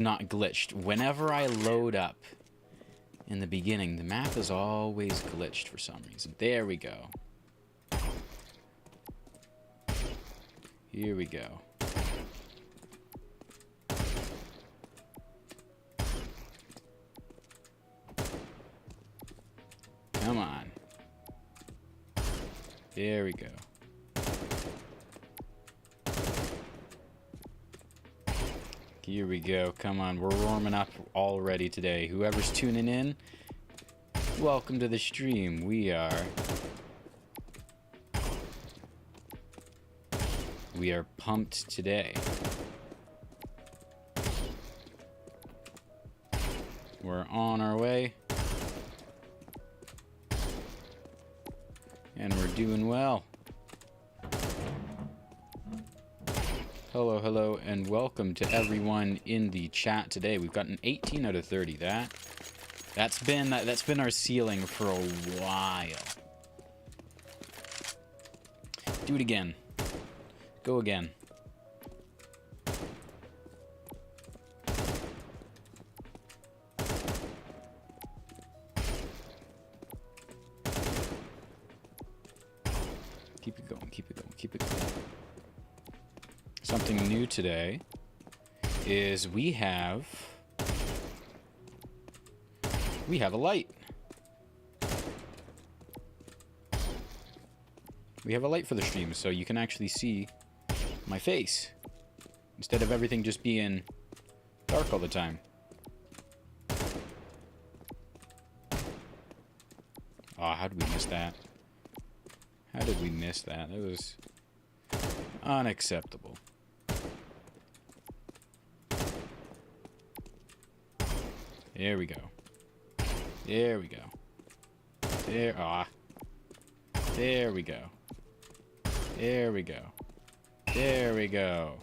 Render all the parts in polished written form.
not glitched. Whenever I load up in the beginning, the map is always glitched for some reason. There we go. Here we go. Come on. There we go. Here we go. Come on, we're warming up already today. Whoever's tuning in, welcome to the stream. We are pumped today. We're on our way. And we're doing well. Hello, hello, and welcome to everyone in the chat today. We've got an 18 out of 30. That's been our ceiling for a while. Do it again. Go again. Keep it going, keep it going, keep it going. Something new today is we have a light. We have a light for the stream, so you can actually see my face instead of everything just being dark all the time. Oh, how did we miss that? How did we miss that? It was unacceptable. There we go. There we go. There, there we go. There we go. There we go.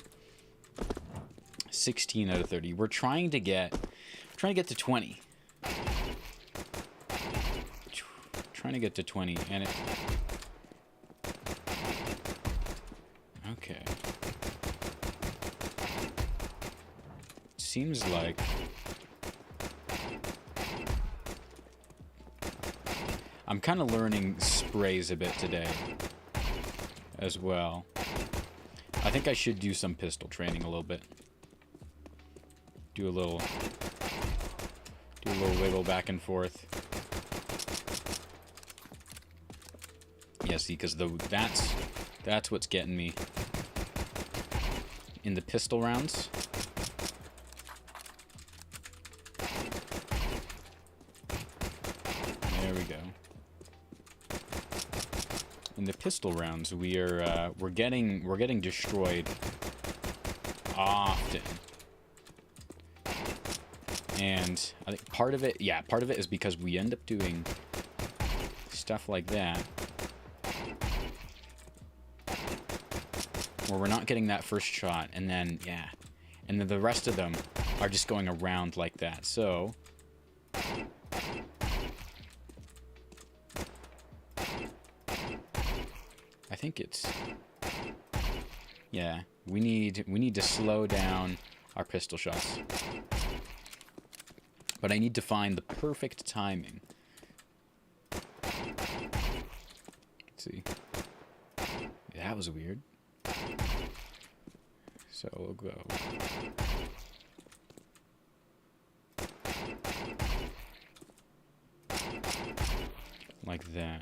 16 out of 30. We're trying to get to 20. Trying to get to 20, and it... Okay. Seems like... I'm kind of learning sprays a bit today as well. I think I should do some pistol training a little bit. Do a little wiggle back and forth. Yeah, see, because that's what's getting me in the pistol rounds. There we go. In the pistol rounds, we're getting destroyed often, and I think part of it is because we end up doing stuff like that, where we're not getting that first shot, and then and then the rest of them are just going around like that. So I think it's, yeah, we need to slow down our pistol shots. But I need to find the perfect timing. Let's see. Yeah, that was weird. So we'll go like that.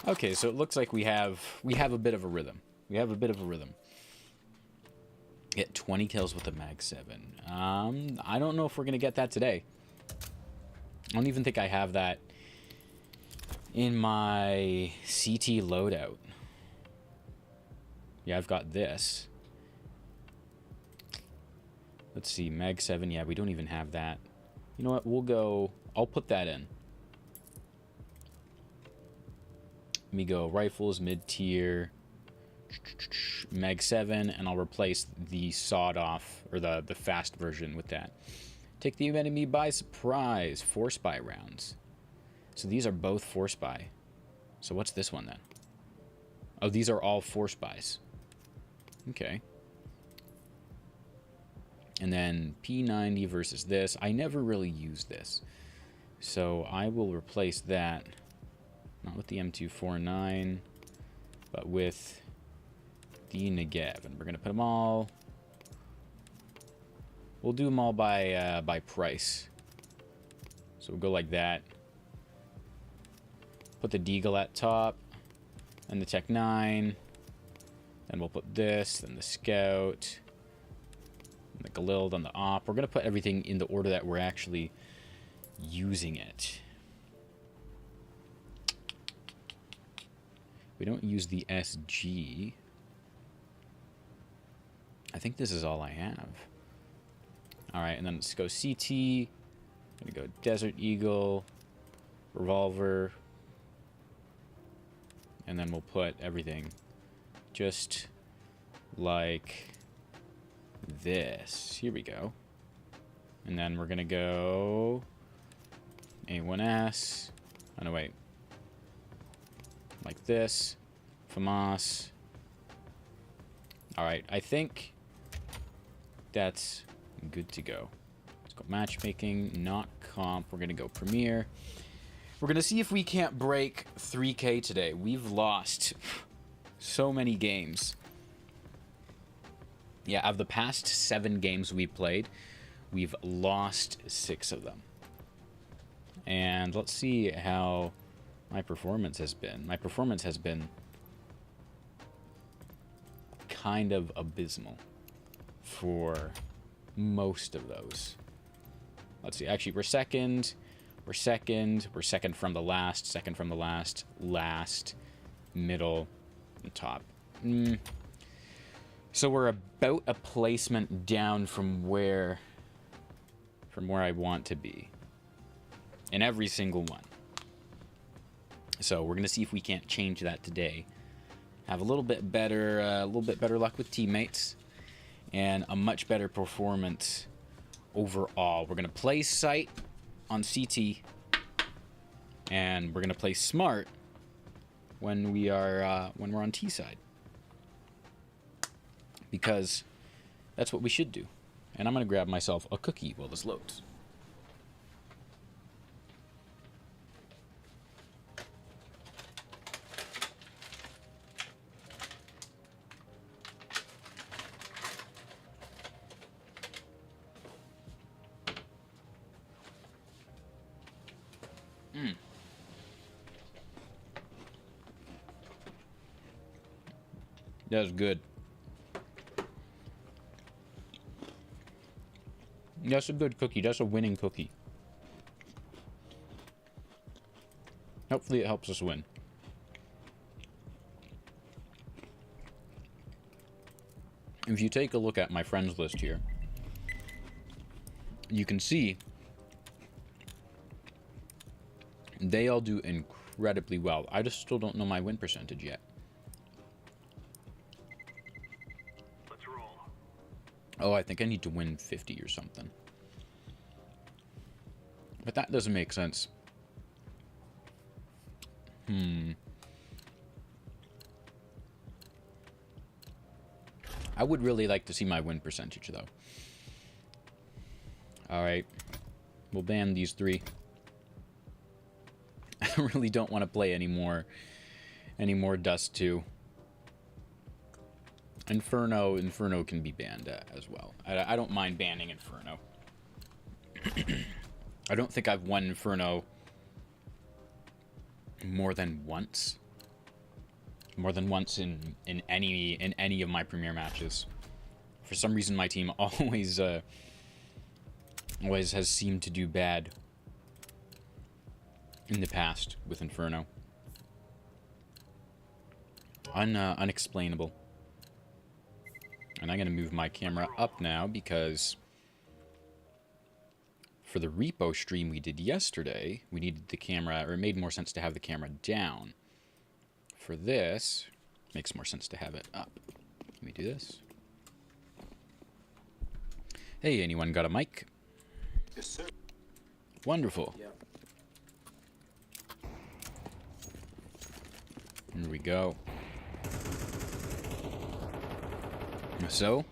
Okay, so it looks like we have a bit of a rhythm. We have a bit of a rhythm. Get 20 kills with a Mag 7. I don't know if we're gonna get that today. I don't even think I have that in my CT loadout. Yeah, I've got this. Let's see, Mag 7. Yeah, we don't even have that. You know what? We'll go... I'll put that in. Let me go rifles, mid-tier, Mag 7, and I'll replace the sawed-off, or the fast version with that. Take the enemy by surprise. 4 spy rounds. So these are both force buy. So what's this one then? Oh, these are all force buys. Okay. And then P90 versus this. I never really use this. So I will replace that. Not with the M249, but with the Negev. And we're going to put them all... We'll do them all by price. So we'll go like that. Put the Deagle at top. And the Tech 9. Then we'll put this. Then the Scout. And the Galil. Then the Op. We're going to put everything in the order that we're actually using it. We don't use the SG. I think this is all I have. Alright, and then let's go CT. I'm gonna go Desert Eagle, Revolver, and then we'll put everything just like this. Here we go. And then we're gonna go A1S. Oh no, wait. Like this. FAMAS. Alright, I think that's good to go. Let's go matchmaking, not comp. We're going to go Premier. We're going to see if we can't break 3K today. We've lost so many games. Yeah, of the past 7 games we played, we've lost 6 of them. And let's see how my performance has been. My performance has been kind of abysmal for most of those. Let's see. Actually, we're second. We're second. We're second from the last. Second from the last. Last. Middle. And top. So we're about a placement down from where I want to be. In every single one. So we're gonna see if we can't change that today. Have a little bit better luck with teammates, and a much better performance overall. We're gonna play sight on CT, and we're gonna play smart when we're on T side, because that's what we should do. And I'm gonna grab myself a cookie while this loads. That's good. That's a good cookie. That's a winning cookie. Hopefully it helps us win. If you take a look at my friends list here, you can see they all do incredibly well. I just still don't know my win percentage yet. Let's roll. Oh, I think I need to win 50 or something. But that doesn't make sense. I would really like to see my win percentage, though. Alright. We'll ban these 3. I really don't want to play any more Dust 2. Inferno can be banned as well. I don't mind banning Inferno. I don't think I've won Inferno more than once. More than once in any of my Premier matches. For some reason, my team always has seemed to do bad in the past with Inferno. Unexplainable. And I'm going to move my camera up now because for the repo stream we did yesterday, we needed the camera, or it made more sense to have the camera down. For this, it makes more sense to have it up. Let me do this. Hey, anyone got a mic? Yes, sir. Wonderful. Yeah. Here we go. So,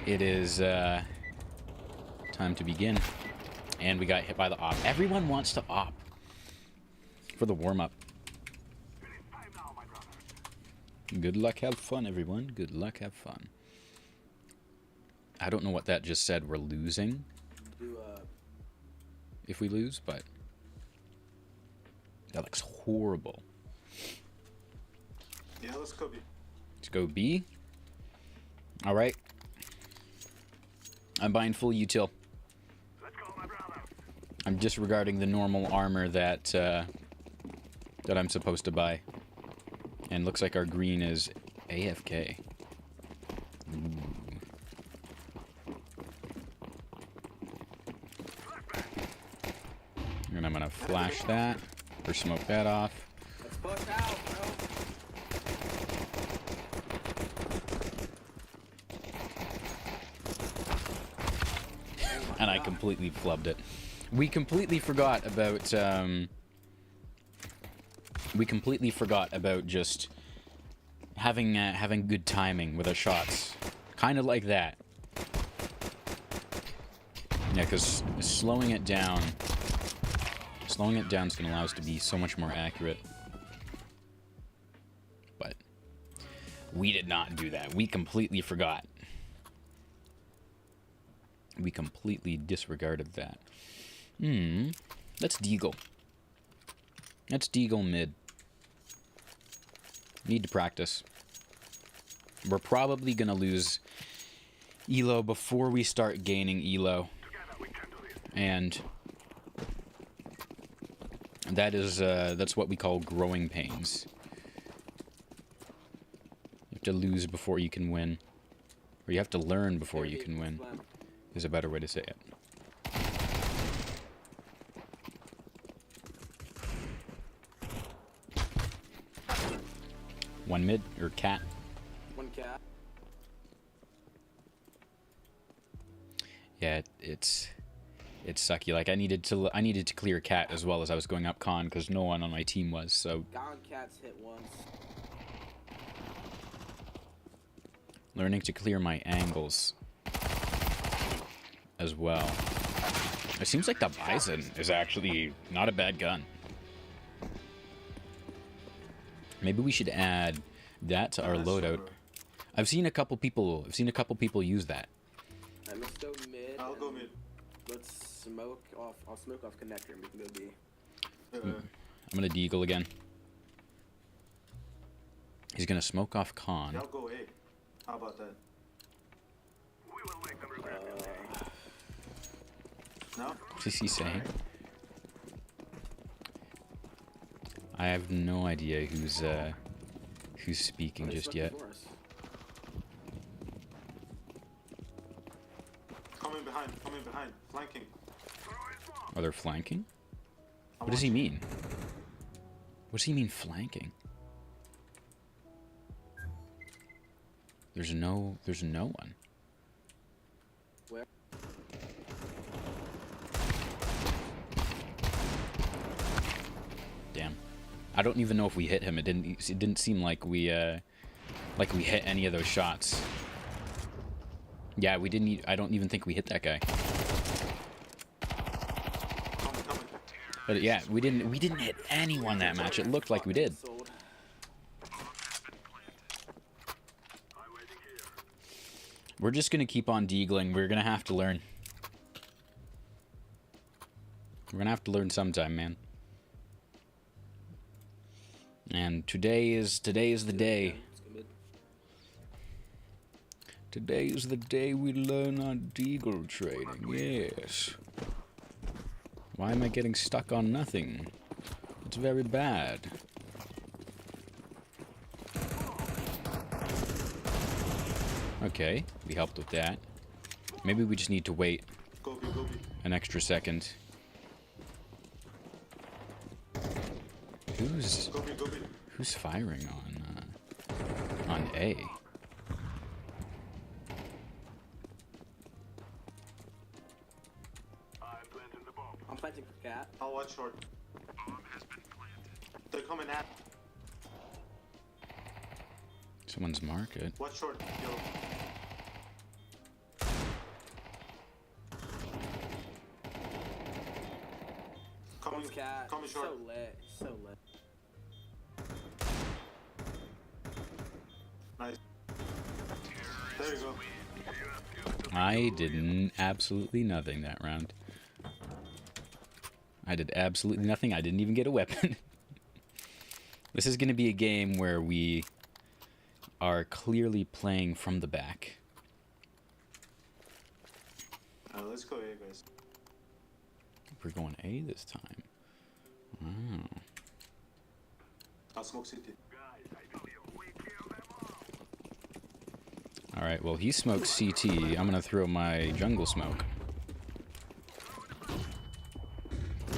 it is time to begin. And we got hit by the op. Everyone wants to op for the warm-up. Good luck, have fun, everyone. Good luck, have fun. I don't know what that just said. We're losing. If we lose, but that looks horrible. Yeah, let's go B. Let's go B. All right. I'm buying full util. Let's go, my brother. I'm disregarding the normal armor that that I'm supposed to buy. And looks like our green is AFK. Ooh. And I'm gonna flash that or smoke that off. Let's push out, bro. And I completely flubbed it. We completely forgot about just having good timing with our shots. Kind of like that. Yeah, because slowing it down is going to allow us to be so much more accurate. But we did not do that. We completely forgot. We completely disregarded that. Let's deagle. Let's deagle mid. Need to practice. We're probably gonna lose elo before we start gaining elo. And that is that's what we call growing pains. You have to lose before you can win. Or you have to learn before you can win. Is a better way to say it. One mid or cat. One cat. Yeah, it's sucky. Like I needed to clear cat as well as I was going up con because no one on my team was. So Gone cats hit once. learning to clear my angles as well. It seems like the Bison is actually not a bad gun. Maybe we should add that to our loadout. I've seen a couple people use that. Alright, let's go mid. I'll go mid. Let's smoke off. I'll smoke off connector and we can go B. I'm gonna deagle again. He's gonna smoke off con. I'll go A. How about that? We will make them regret it. No? What is he saying? I have no idea who's speaking just yet. Coming behind, flanking. Oh, they're flanking? What does he mean? What does he mean flanking? There's no one. Where? Damn. I don't even know if we hit him. It didn't seem like we hit any of those shots. Yeah, we didn't. I don't even think we hit that guy. Coming. But yeah, we didn't hit anyone that match. It looked like we did. We're just gonna keep on deagling. We're gonna have to learn. We're gonna have to learn sometime, man. And today is the day. Today is the day we learn our deagle trading. Yes. Why am I getting stuck on nothing? It's very bad. Okay, we helped with that. Maybe we just need to wait Go B. an extra second. Go B. Who's firing on A? I'm planting cat. I'll watch short. They're coming at. Someone's market. Watch short. Yo. Coming, Cat. coming short. So lit. So lit. Nice. There you go. I did absolutely nothing that round. I did absolutely nothing. I didn't even get a weapon. This is going to be a game where we are clearly playing from the back. Let's go A, guys. We're going A this time. Oh. I'll smoke city. Alright, well, he smokes CT. I'm going to throw my jungle smoke.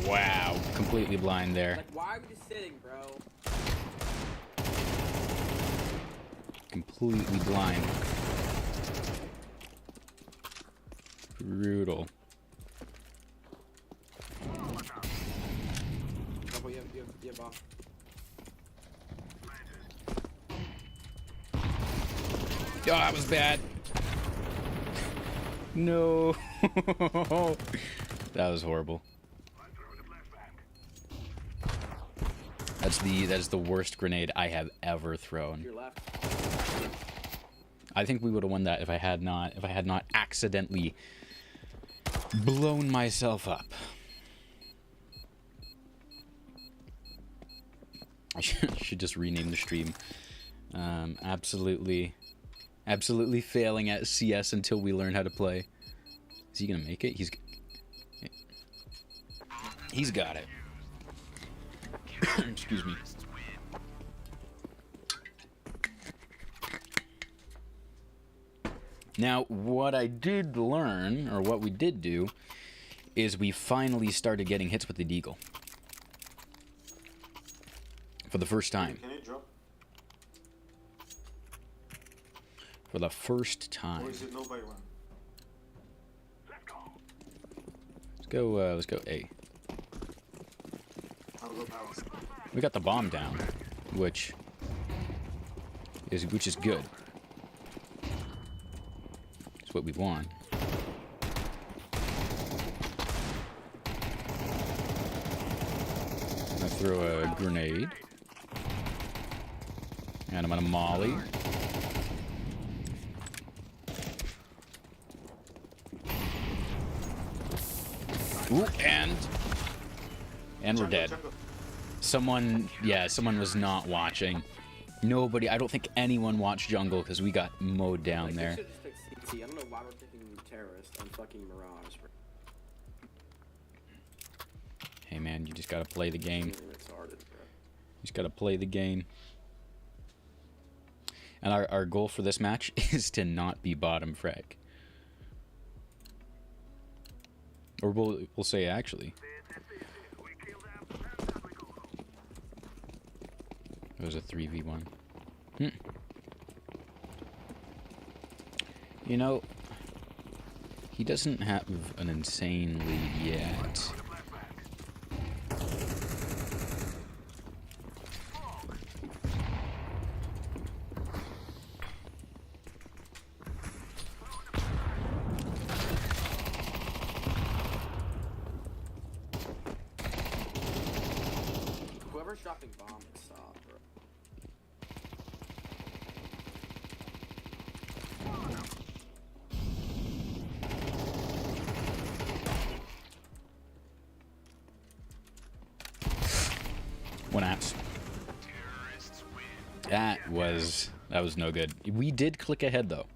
Wow, completely blind there. Like, why are we just sitting, bro? Completely blind. Brutal. Couple, you have off. Oh, that was bad. No. That was horrible. That's the worst grenade I have ever thrown. Your left. I think we would have won that if I had not accidentally blown myself up. I should just rename the stream. Absolutely failing at CS until we learn how to play. Is he gonna make it? He's got it. Excuse me. Now, what I did learn, or what we did do, is we finally started getting hits with the deagle. For the first time. Can you drop? For the first time. Or is it no by one? Let's go A. I'll go palace. We got the bomb down, which is good. It's what we want. I'm gonna throw a grenade. And I'm gonna molly. Ooh, and we're dead. Someone was not watching. Nobody, I don't think anyone watched jungle because we got mowed down Like, there. they should've just picked CT. I don't know why we're picking terrorist on fucking Mirage, bro. Hey man, you just gotta play the game. It's retarded, bro. You just gotta play the game. And our goal for this match is to not be bottom frag. Or we'll say actually. It was a 3v1. You know, he doesn't have an insane lead yet. Whoever's dropping bomb, stop, bro. One apps. That was no good. We did click ahead though.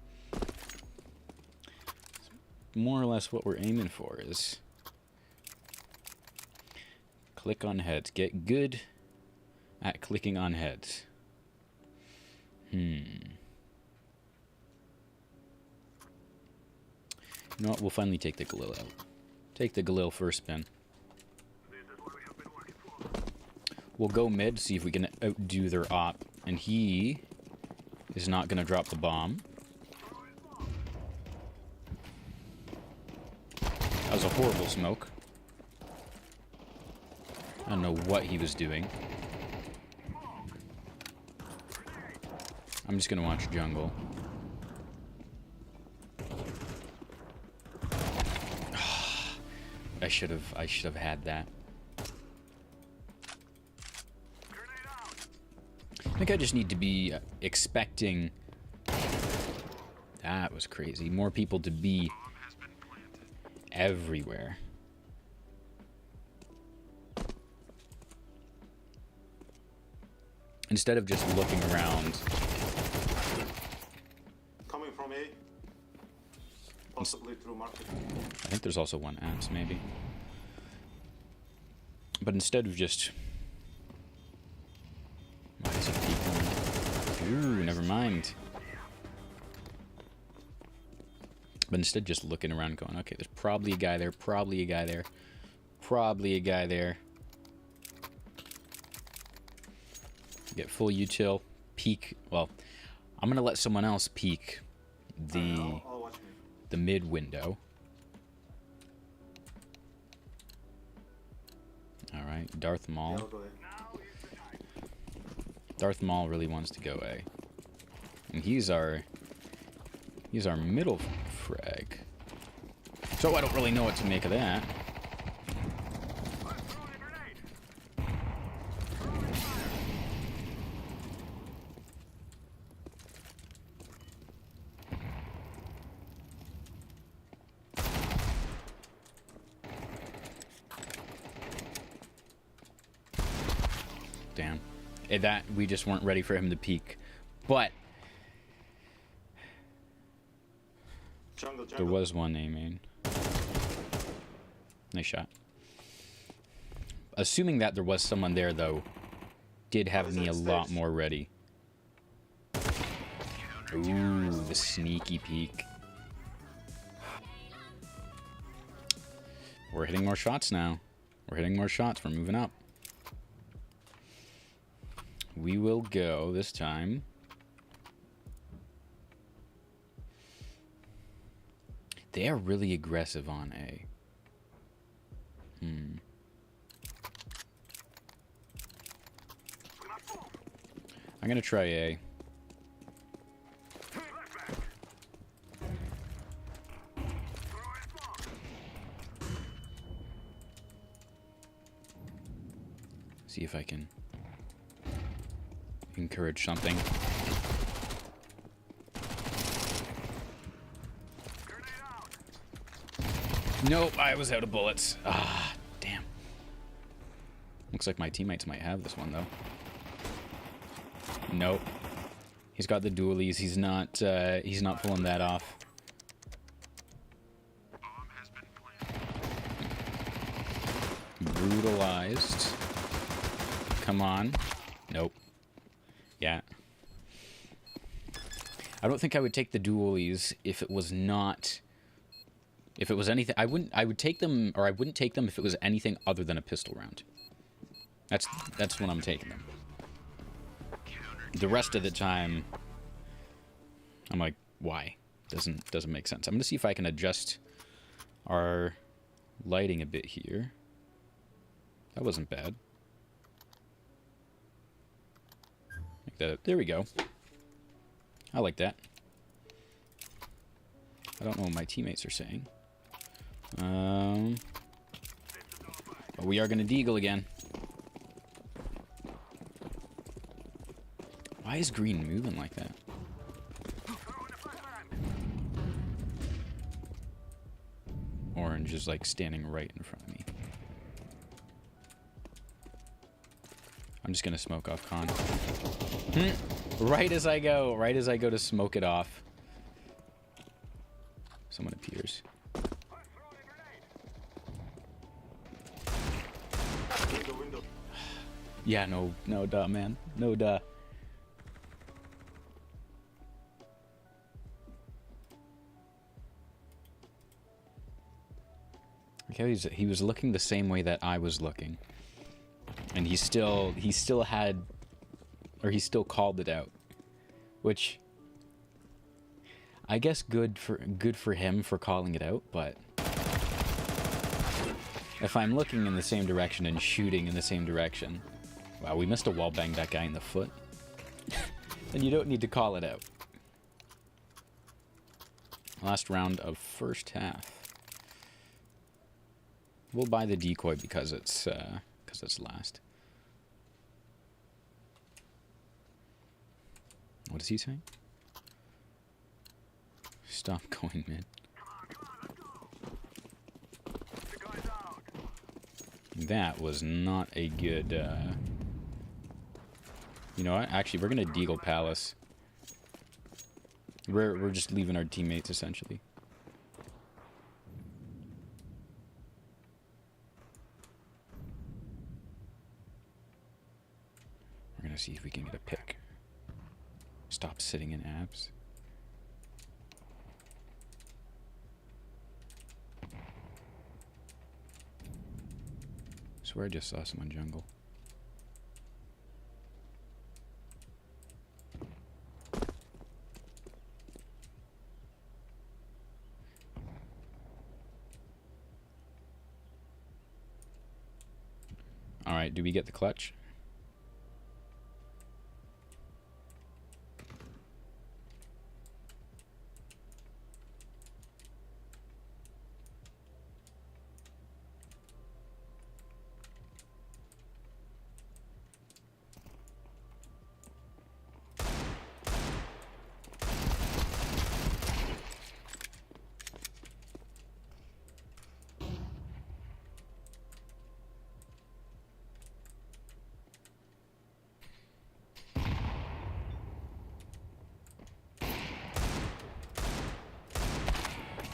More or less what we're aiming for is click on heads. Get good at clicking on heads. You know what? We'll finally take the Galil out. Take the Galil first spin. We'll go mid, see if we can outdo their op. And he is not going to drop the bomb. That was a horrible smoke. I don't know what he was doing. I'm just gonna watch jungle. I should have had that. I think I just need to be expecting. That was crazy. More people to be everywhere. Instead of just looking around. Coming from A. Possibly through market. I think there's also one apps, maybe. But instead of just... Why is it people? Ooh, never mind. But instead just looking around going, okay, there's probably a guy there, probably a guy there, probably a guy there. Get full util, peek. Well, I'm going to let someone else peek I'll watch me. the mid window. Alright, Darth Maul. Yeah, I'll go A. Darth Maul really wants to go A. And he's our middle frag. So I don't really know what to make of that. Damn. That we just weren't ready for him to peek. But Jungle. there was one aiming. Nice shot. Assuming that there was someone there, though, did have me a lot more ready. Ooh, the sneaky peek. We're hitting more shots now. We're hitting more shots. We're moving up. We will go this time. They are really aggressive on A. I'm gonna try A. See if I can encourage something. Nope, I was out of bullets. Ah, damn. Looks like my teammates might have this one, though. Nope. He's got the dualies. He's not pulling that off. Brutalized. Come on. Nope. Yeah. I don't think I would take the dualies if it was not... If it was anything... I would take them, or I wouldn't take them if it was anything other than a pistol round. That's when I'm taking them. The rest of the time, I'm like, why? Doesn't make sense. I'm gonna see if I can adjust our lighting a bit here. That wasn't bad. Like that. There we go. I like that. I don't know what my teammates are saying. But we are gonna deagle again. Why is green moving like that? Orange is like standing right in front of me. I'm just gonna smoke off con. Right as I go to smoke it off. Someone appears. Window. Yeah, no duh, man. No duh. Okay, he was looking the same way that I was looking. And he still had, or he still called it out, which I guess good for him for calling it out. But if I'm looking in the same direction and shooting in the same direction, wow, we missed a wall bang that guy in the foot. then you don't need to call it out. Last round of first half. We'll buy the decoy because it's last. What is he saying? Stop going, man. That was not a good, You know what? Actually, we're gonna Deagle Palace. We're just leaving our teammates, essentially. We're gonna see if we can get a pick. Stop sitting in abs. Swear I just saw someone jungle. Alright, do we get the clutch?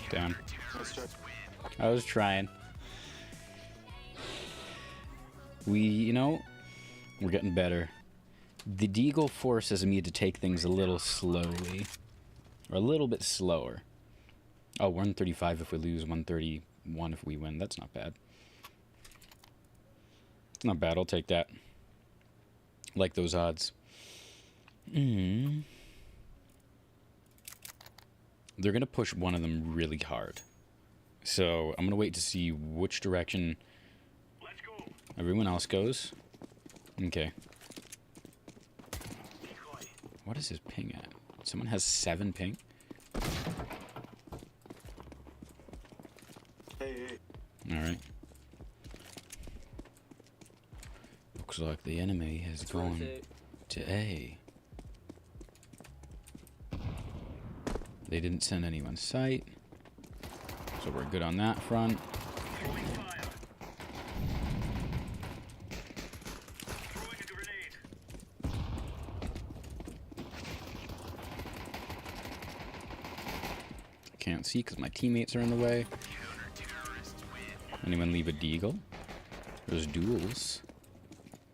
Down. Let's try. I was trying. You know, we're getting better. The Deagle forces me to take things a little slowly. Or a little bit slower. Oh, 135 if we lose, 131 if we win. That's not bad. It's not bad, I'll take that. Like those odds. They're going to push one of them really hard. So I'm going to wait to see which direction everyone else goes. Okay. What is his ping at? Someone has 7 ping? Hey. Alright. Looks like the enemy has gone to A. They didn't send anyone sight, so we're good on that front. Can't see because my teammates are in the way. Anyone leave a deagle? There's duels,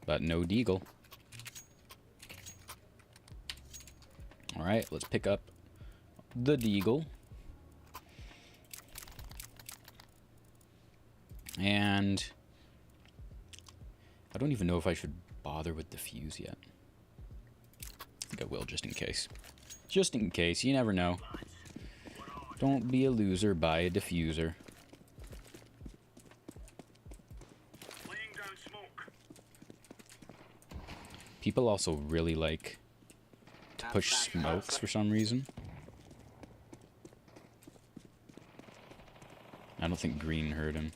but no deagle. Alright, let's pick up the deagle. And I don't even know if I should bother with the fuse yet. I think I will just in case. Just in case, you never know. Don't be a loser, buy a diffuser. People also really like to push smokes for some reason. I don't think green heard him.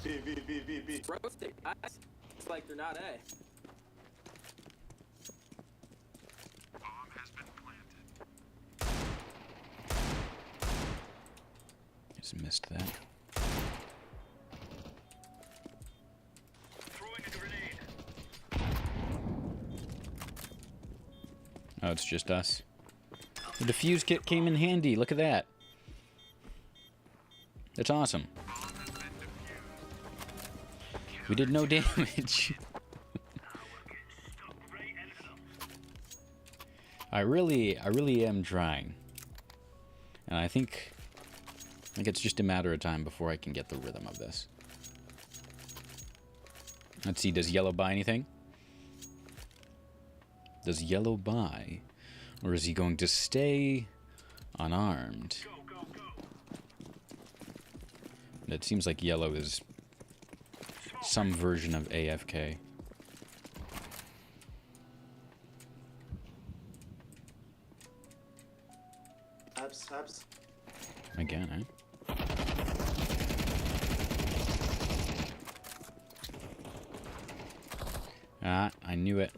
B. Roasted, guys. It's like they're not A. Just missed that. Oh, it's just us. The defuse kit came in handy. Look at that. That's awesome. We did no damage. I really am trying. And I think it's just a matter of time before I can get the rhythm of this. Let's see, does yellow buy anything? Does yellow buy? Or is he going to stay unarmed? It seems like yellow is some version of AFK. Abs. Again, eh? Ah, I knew it.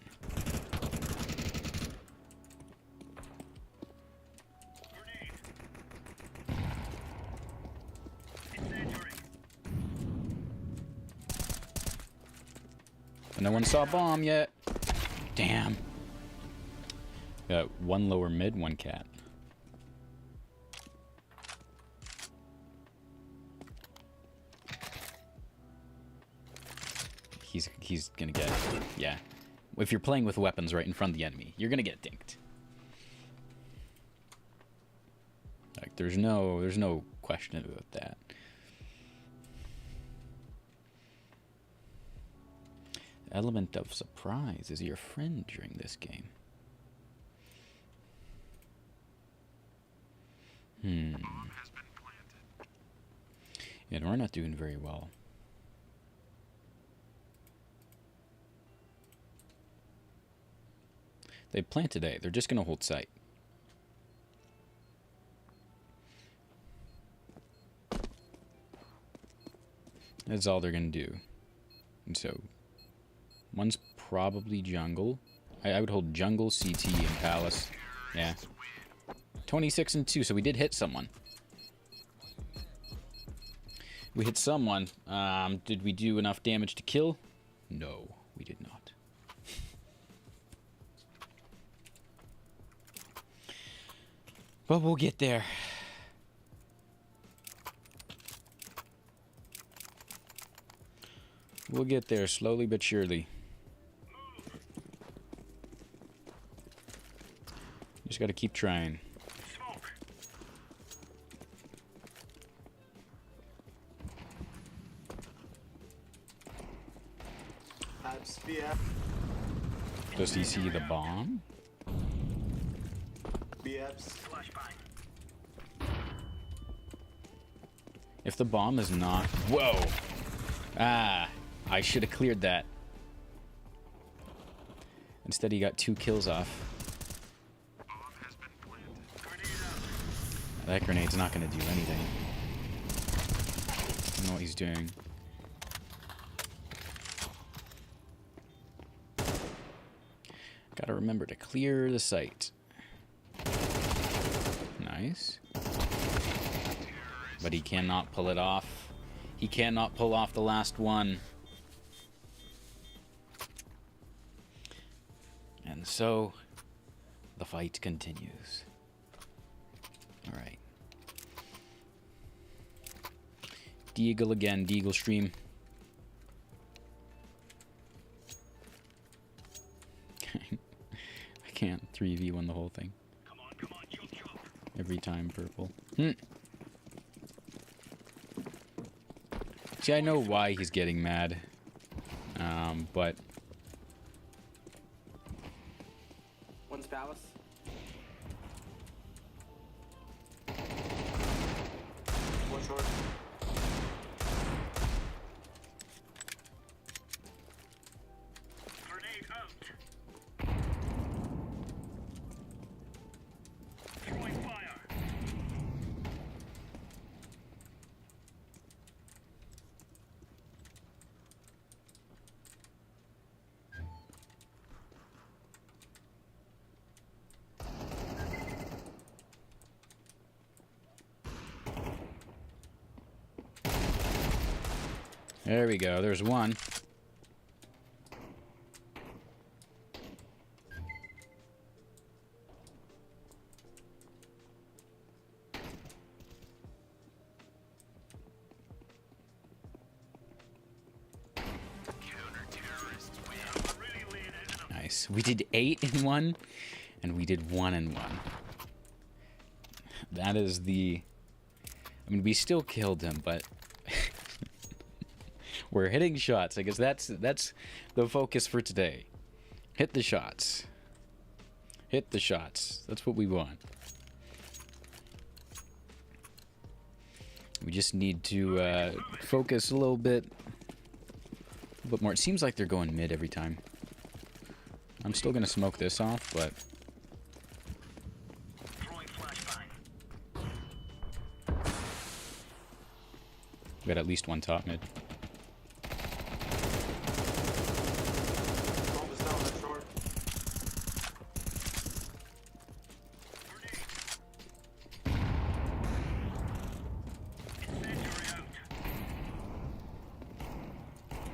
But no one saw a bomb yet. Damn. Got one lower mid, one cat. He's gonna get, yeah. If you're playing with weapons right in front of the enemy, you're gonna get dinked. Like there's no question about that. Element of surprise is your friend during this game. Yeah, we're not doing very well. They planted A. They're just going to hold site. That's all they're going to do. And so, one's probably jungle. I would hold jungle, CT, and palace. Yeah. 26 and 2, so we did hit someone. We hit someone. Did we do enough damage to kill? No, we did not. But we'll get there. We'll get there slowly but surely. Just gotta keep trying. Abs, B, abs. Does he see the bomb? B, abs. If the bomb is not... Whoa! Ah, I should have cleared that. Instead, he got 2 kills off. That grenade's not going to do anything. I don't know what he's doing. Gotta remember to clear the site. Nice. But he cannot pull it off. He cannot pull off the last one. And so, the fight continues. Alright. Deagle again, Deagle stream. I can't 3v1 the whole thing. Every time purple. See, I know why he's getting mad. But... One's palace. One short. Grenade out. Throwing fire. There we go, there's one. Nice. We did 8 in 1, and we did 1 in 1. That is the... I mean, we still killed him, but... We're hitting shots. I guess that's the focus for today. Hit the shots. Hit the shots. That's what we want. We just need to focus a little bit more. It seems like they're going mid every time. I'm still gonna smoke this off, but Throwing flashbang. We got at least one top mid. Bomb is down that short.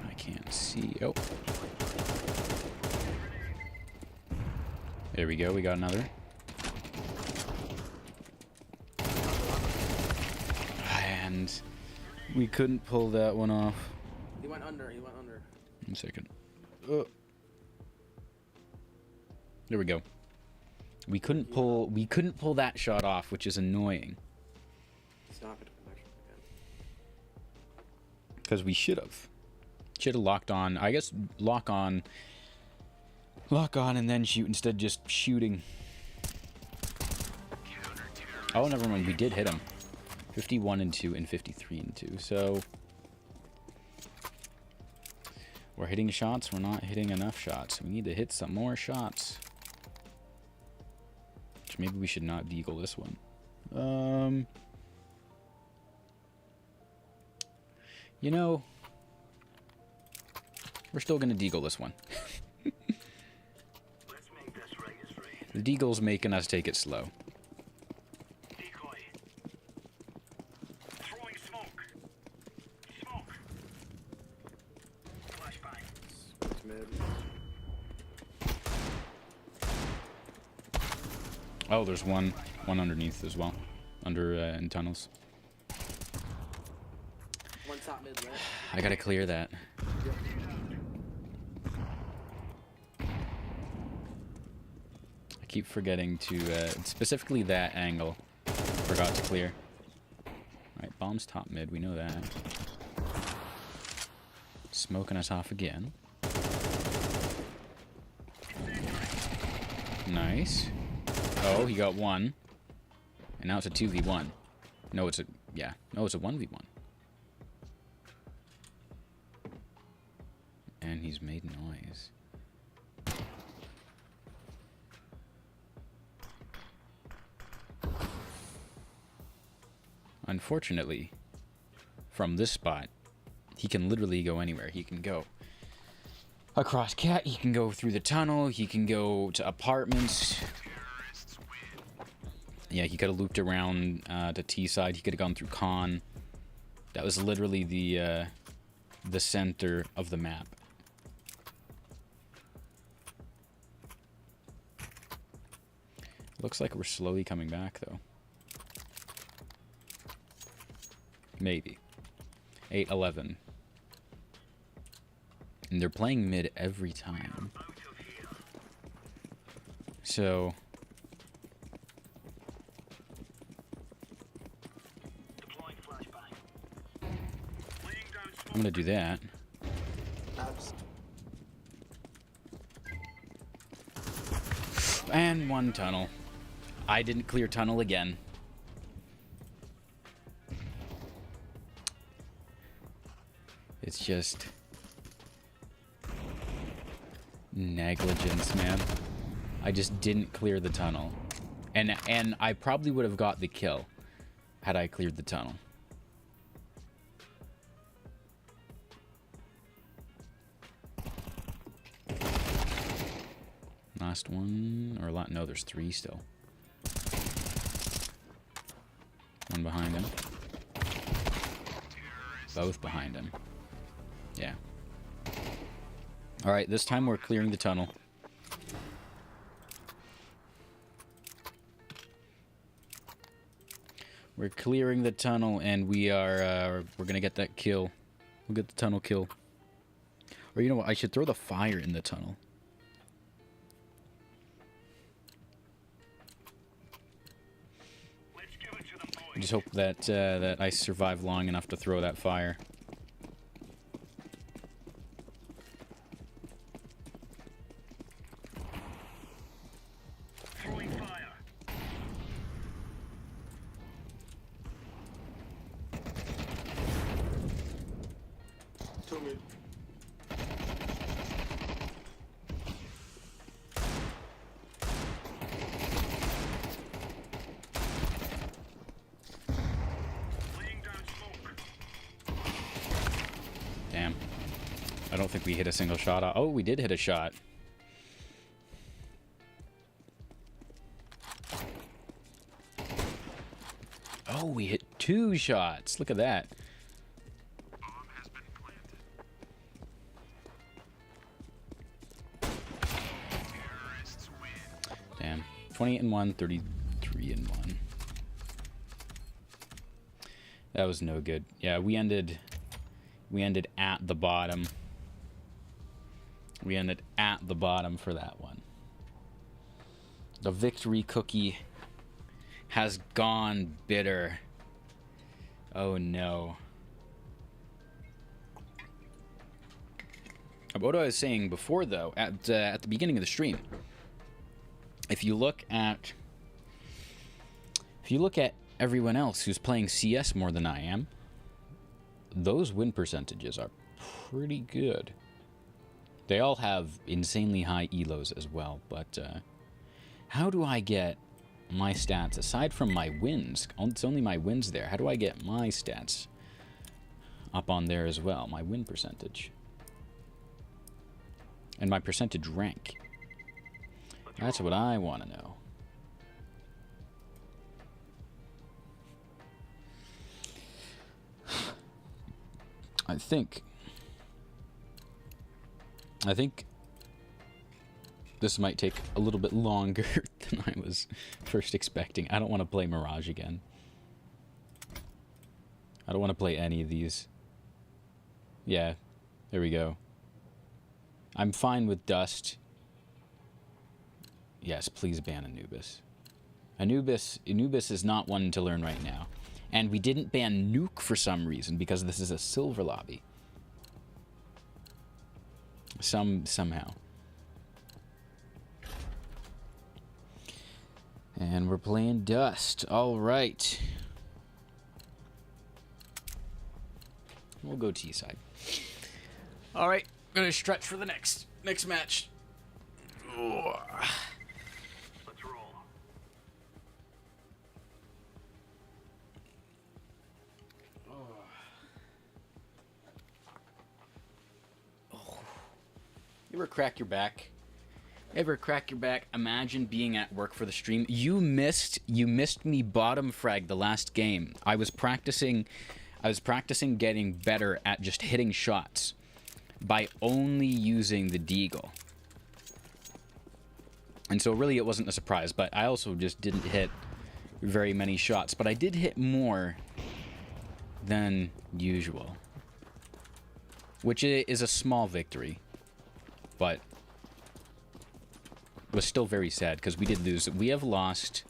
I can't see. Oh. There we go. We got another. And we couldn't pull that one off. He went under. He went under. 1 second. There we go. We couldn't pull that shot off, which is annoying. Stop it. Connection again. Because we should have. Should have locked on. I guess lock on and then shoot instead of just shooting. Oh, never mind. We did hit him. 51 and 2 and 53 and 2. So we're hitting shots. We're not hitting enough shots. We need to hit some more shots. Which maybe we should not deagle this one. You know, we're still gonna deagle this one. Let's make this right is right. The deagle's making us take it slow. Decoy. Throwing smoke. Smoke. Flashbang. It's mid. Oh, there's one underneath as well, under in tunnels. One top mid, right? I gotta clear that. I keep forgetting to specifically that angle. Forgot to clear. All right, bomb's top mid. We know that. Smoking us off again. Nice. Oh, he got one. And now it's a 2v1. No, it's a... Yeah. No, it's a 1v1. And he's made noise. Unfortunately, from this spot, he can literally go anywhere. He can go across cat, he can go through the tunnel, he can go to apartments. Yeah, he could have looped around to T side. He could have gone through con. That was literally the center of the map. Looks like we're slowly coming back, though. Maybe. 8-11. And they're playing mid every time. So... Deploying flashbang. Laying down smoke. I'm gonna do that. Abs. And one tunnel. I didn't clear tunnel again. It's just negligence, man. I just didn't clear the tunnel. And I probably would have got the kill had I cleared the tunnel. Last one, or no, there's three still. One behind him. Both behind him. Yeah. Alright, this time we're clearing the tunnel. We're clearing the tunnel and we are, we're gonna get that kill. We'll get the tunnel kill. Or you know what, I should throw the fire in the tunnel. Let's give it to them, boys. I just hope that that I survive long enough to throw that fire. Throwing fire. 2 mid. Laying down smoke. think we hit a single shot. Oh, we did hit a shot. Oh, we hit 2 shots. Look at that. Damn. 28-1, 33-1. That was no good. Yeah, we ended at the bottom. We ended at the bottom for that one. The victory cookie has gone bitter. Oh no. What I was saying before, though, at the beginning of the stream, if you look at everyone else who's playing CS more than I am, those win percentages are pretty good. They all have insanely high elos as well, but how do I get my stats, aside from my wins? It's only my wins there. How do I get my stats up on there as well? My win percentage. And my percentage rank. That's what I want to know. I think this might take a little bit longer than I was first expecting. I don't want to play Mirage again. I don't want to play any of these. Yeah, there we go. I'm fine with Dust. Yes, please ban Anubis. Anubis is not one to learn right now. And we didn't ban Nuke for some reason, because this is a silver lobby. Somehow. And we're playing Dust. All right. We'll go T-side. All right, gonna stretch for the next match. Ugh. Let's roll. You ever crack your back? Ever crack your back? Imagine being at work for the stream. You missed me bottom frag the last game. I was practicing getting better at just hitting shots by only using the deagle. And so really it wasn't a surprise, but I also just didn't hit very many shots, but I did hit more than usual, which is a small victory, but it was still very sad because we did lose. We have lost,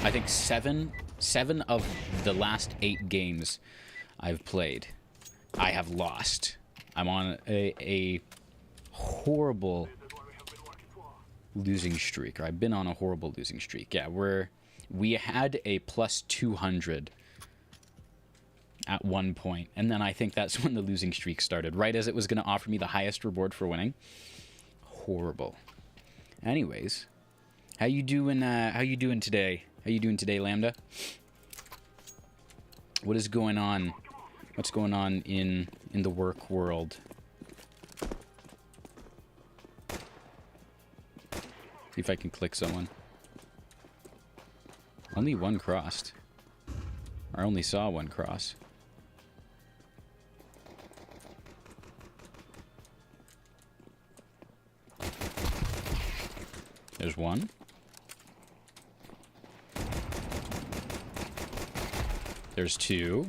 I think, seven of the last 8 games I've played. I have lost. I'm on a horrible losing streak, or I've been on a horrible losing streak. Yeah, we had a plus 200 at one point, and then I think that's when the losing streak started, right as it was going to offer me the highest reward for winning. Horrible. Anyways, how you doing today? How you doing today, Lambda? What is going on? What's going on in the work world? See if I can click someone. Only one crossed. I only saw one cross. There's one. There's 2.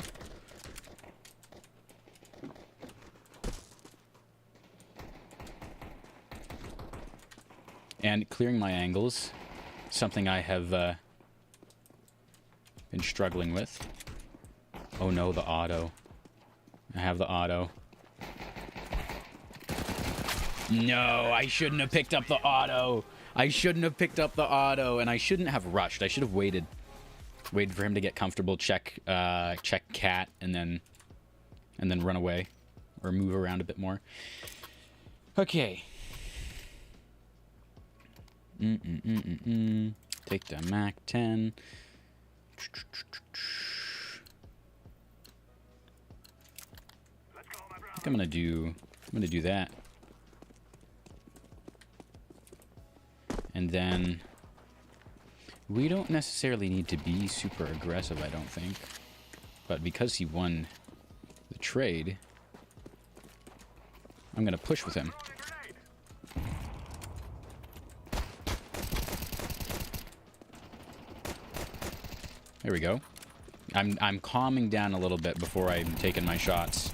And clearing my angles, something I have been struggling with. Oh no, the auto. I have the auto. No, I shouldn't have picked up the auto. I shouldn't have picked up the auto, and I shouldn't have rushed. I should have waited for him to get comfortable, check cat, and then run away or move around a bit more. Okay. Take the Mac 10. I think I'm gonna do that. And then we don't necessarily need to be super aggressive, I don't think. But because he won the trade, I'm gonna push with him. There we go. I'm calming down a little bit before I'm taking my shots.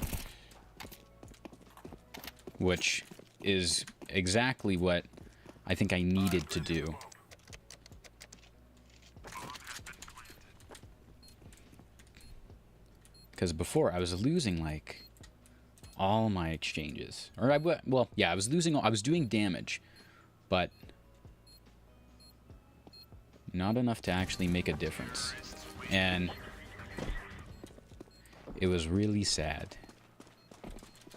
Which is exactly what I think I needed to do. Because before I was losing like all my exchanges. Or well, yeah, I was losing I was doing damage, but not enough to actually make a difference. And it was really sad.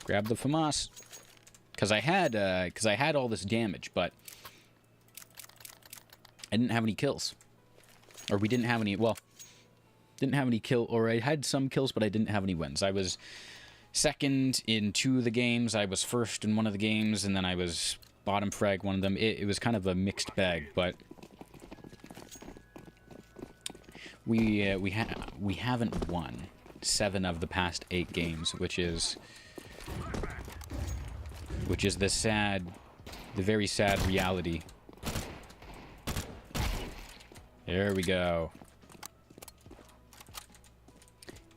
Grab the FAMAS. Because I had all this damage, but I didn't have any kills. Or we didn't have any, well, didn't have any or I had some kills, but I didn't have any wins. I was second in 2 of the games, I was first in 1 of the games, and then I was bottom frag one of them. It was kind of a mixed bag, but we haven't won 7 of the past 8 games, which is the very sad reality. There we go.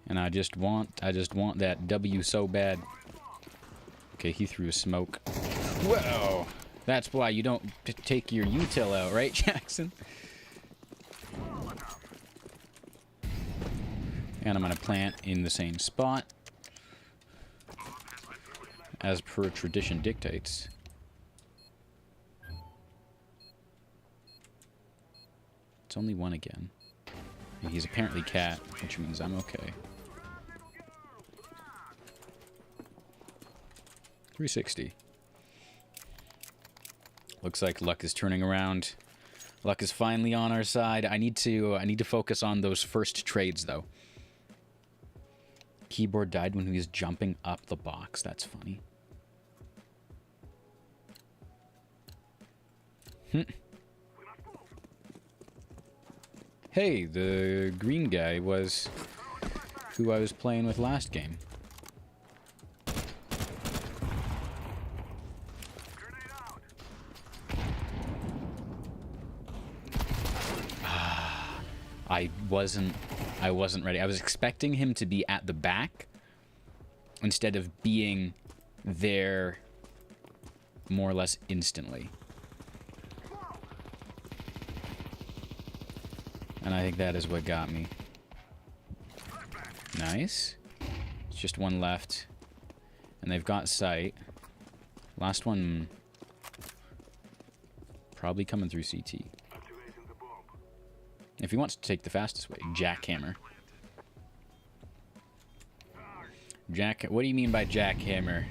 And I just want that W so bad. Okay, he threw a smoke. Whoa! That's why you don't take your util out, right, Jackson? And I'm gonna plant in the same spot, as per tradition dictates. It's only 1 again. And he's apparently cat, which means I'm okay. 360. Looks like luck is turning around. Luck is finally on our side. I need to focus on those first trades though. Keyboard died when he was jumping up the box. That's funny. Hey, the green guy was who I was playing with last game. I wasn't ready. I was expecting him to be at the back instead of being there more or less instantly. And I think that is what got me. Nice. It's just 1 left. And they've got sight. Last one probably coming through CT. If he wants to take the fastest way, jackhammer. What do you mean by jackhammer?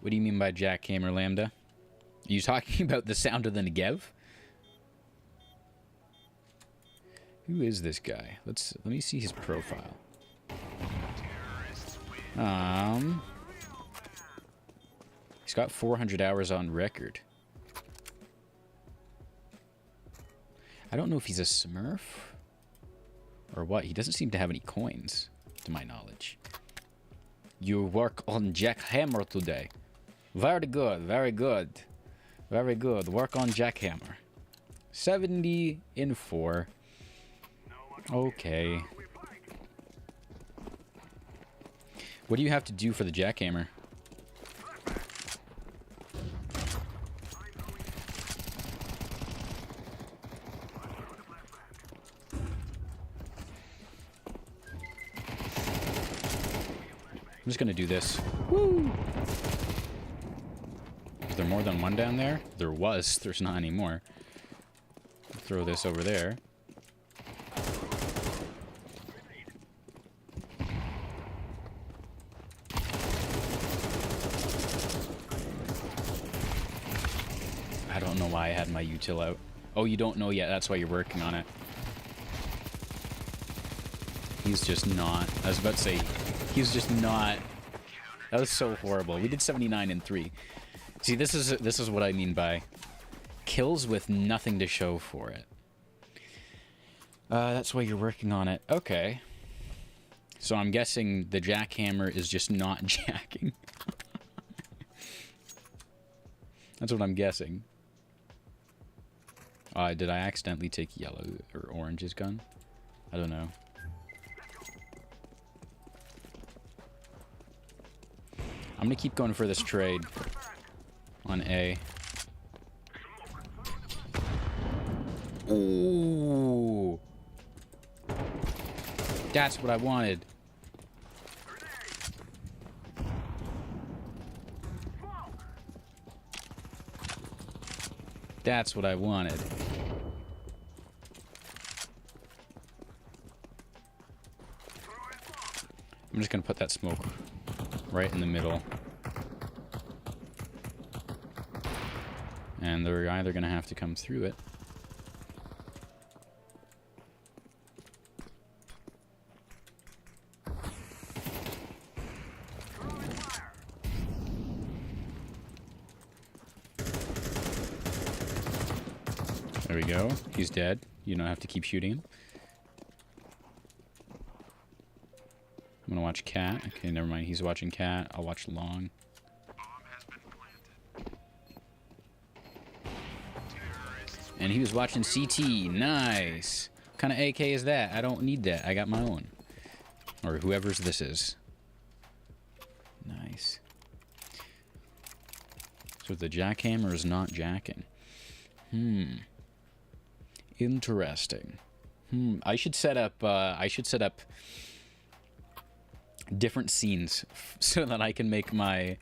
What do you mean by jackhammer, Lambda? Are you talking about the sound of the Negev? Who is this guy? Let me see his profile. He's got 400 hours on record. I don't know if he's a Smurf or what. He doesn't seem to have any coins, to my knowledge. You work on jackhammer today. Very good, very good. Very good. Work on jackhammer. 70 in 4. Okay. What do you have to do for the jackhammer? I'm just gonna do this. Woo! Is there more than 1 down there? There was. There's not anymore. Throw this over there. I don't know why I had my util out. Oh, you don't know yet. That's why you're working on it. He's just not. I was about to say, he's just not That was so horrible. We did 79 in 3. See, this is what I mean by kills with nothing to show for it. That's why you're working on it. Okay. So I'm guessing the jackhammer is just not jacking. That's what I'm guessing. Did I accidentally take yellow or orange's gun? I don't know. I'm gonna keep going for this trade on A. Ooh. That's what I wanted. That's what I wanted. I'm just gonna put that smoke right in the middle. And they're either gonna have to come through it. There we go. He's dead. You don't have to keep shooting him. I'm gonna watch Cat. Okay, never mind. He's watching Cat. I'll watch Long. And he was watching CT. Nice. What kind of AK is that? I don't need that. I got my own. Or whoever's this is. Nice. So the jackhammer is not jacking. Interesting. I should set up different scenes so that I can make my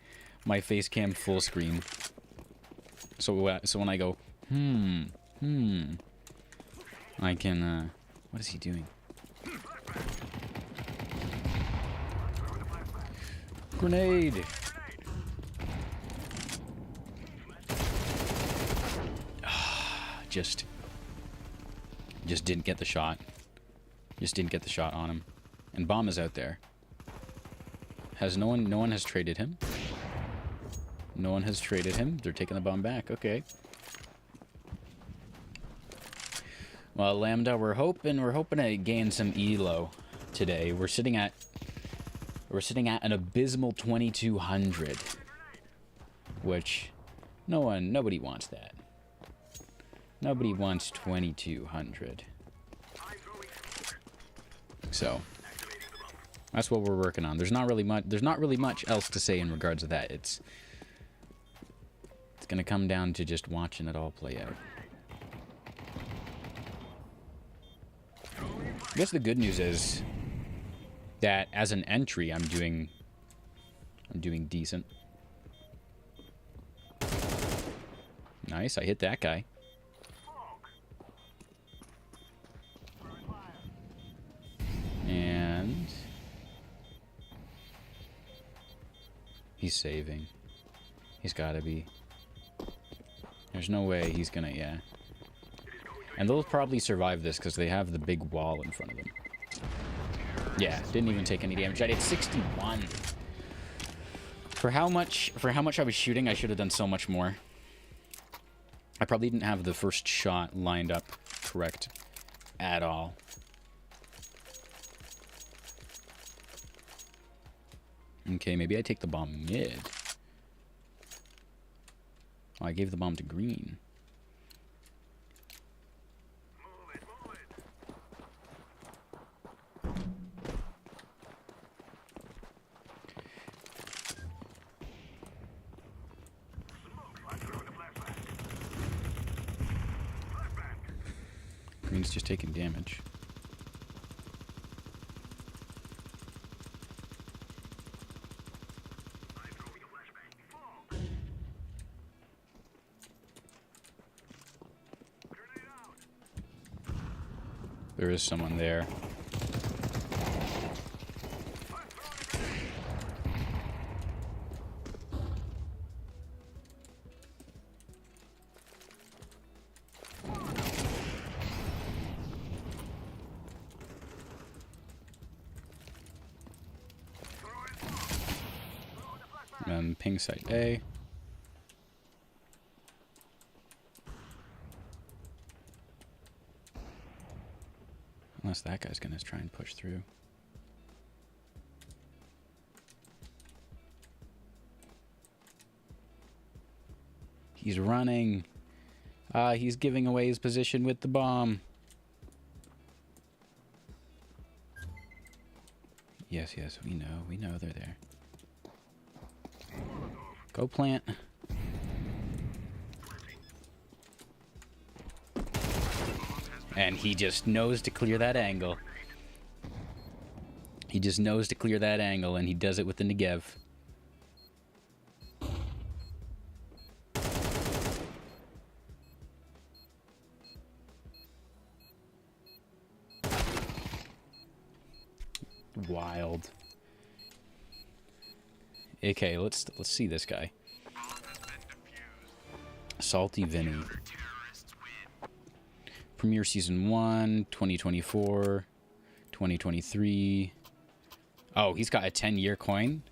face cam full screen. So when I go I can what is he doing? Grenade. Just didn't get the shot. Just didn't get the shot on him. And bomb is out there. No one has traded him. No one has traded him. They're taking the bomb back. Okay. Well, Lambda, we're hoping to gain some elo today. We're sitting at an abysmal 2200, which nobody wants that. Nobody wants 2200. So that's what we're working on. There's not really much else to say in regards to that. It's gonna come down to just watching it all play out. I guess the good news is that as an entry, I'm doing decent. Nice, I hit that guy. And he's saving. He's gotta be. There's no way he's gonna, yeah. And they'll probably survive this because they have the big wall in front of them. Yeah, didn't even take any damage. I did 61. For how much I was shooting, I should have done so much more. I probably didn't have the first shot lined up correct at all. Okay, maybe I take the bomb mid. Oh, I gave the bomb to green. Green's just taking damage. There is someone there. ping site A. Unless that guy's gonna try and push through. He's running. He's giving away his position with the bomb. Yes, yes, we know they're there. Go plant. And he just knows to clear that angle. He just knows to clear that angle, and he does it with the Negev. Wild. Okay, let's see this guy. Salty Vinny. Premiere Season 1, 2024, 2023. Oh, he's got a 10-year coin?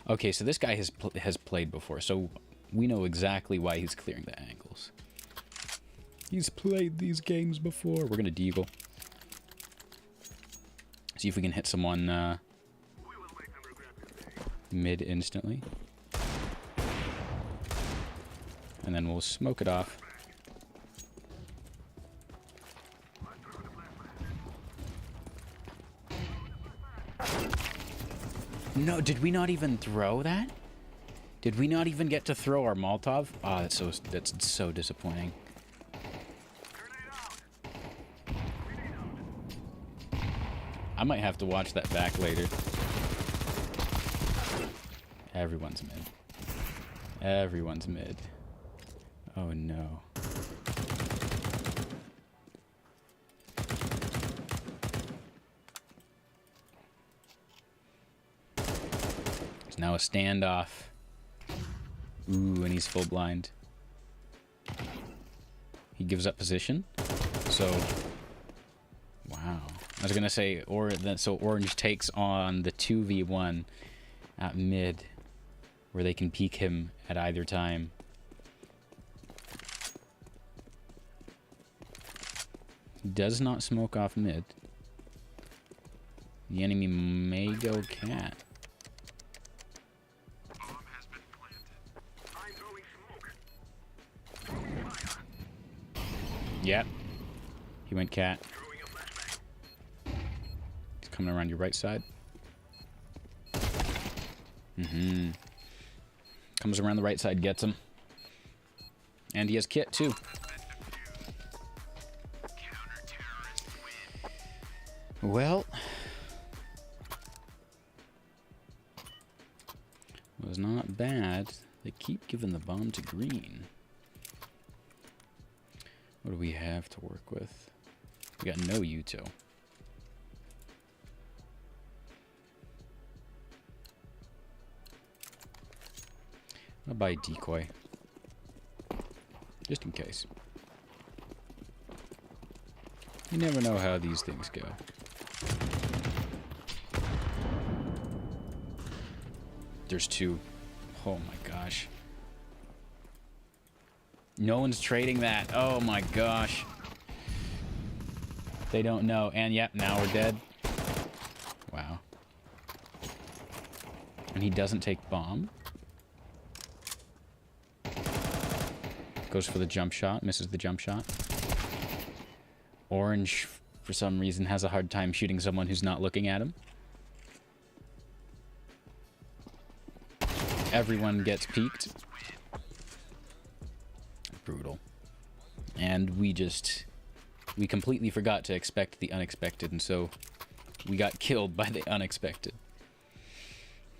Okay, so this guy has played before, so we know exactly why he's clearing the angles. He's played these games before. We're gonna deagle. See if we can hit someone mid instantly. And then we'll smoke it off. No, did we not even throw that? Did we not even get to throw our Molotov? Oh, that's so disappointing. I might have to watch that back later. Everyone's mid. Everyone's mid. Oh no. It's now a standoff. Ooh, and he's full blind. He gives up position. So, wow. I was gonna say, so Orange takes on the 2v1 at mid, where they can peek him at either time. He does not smoke off mid. The enemy may go cat. Yep. He went cat. He's coming around your right side. Comes around the right side, gets him. And he has kit too. Well, it was not bad. They keep giving the bomb to green. What do we have to work with? We got no Uto. I'll buy a decoy. Just in case. You never know how these things go. There's two. Oh my gosh. No one's trading that. Oh my gosh. They don't know. And yep, now we're dead. Wow. And he doesn't take bomb. Goes for the jump shot. Misses the jump shot. Orange, for some reason, has a hard time shooting someone who's not looking at him. Everyone gets peeked. Brutal. And we completely forgot to expect the unexpected, and so we got killed by the unexpected.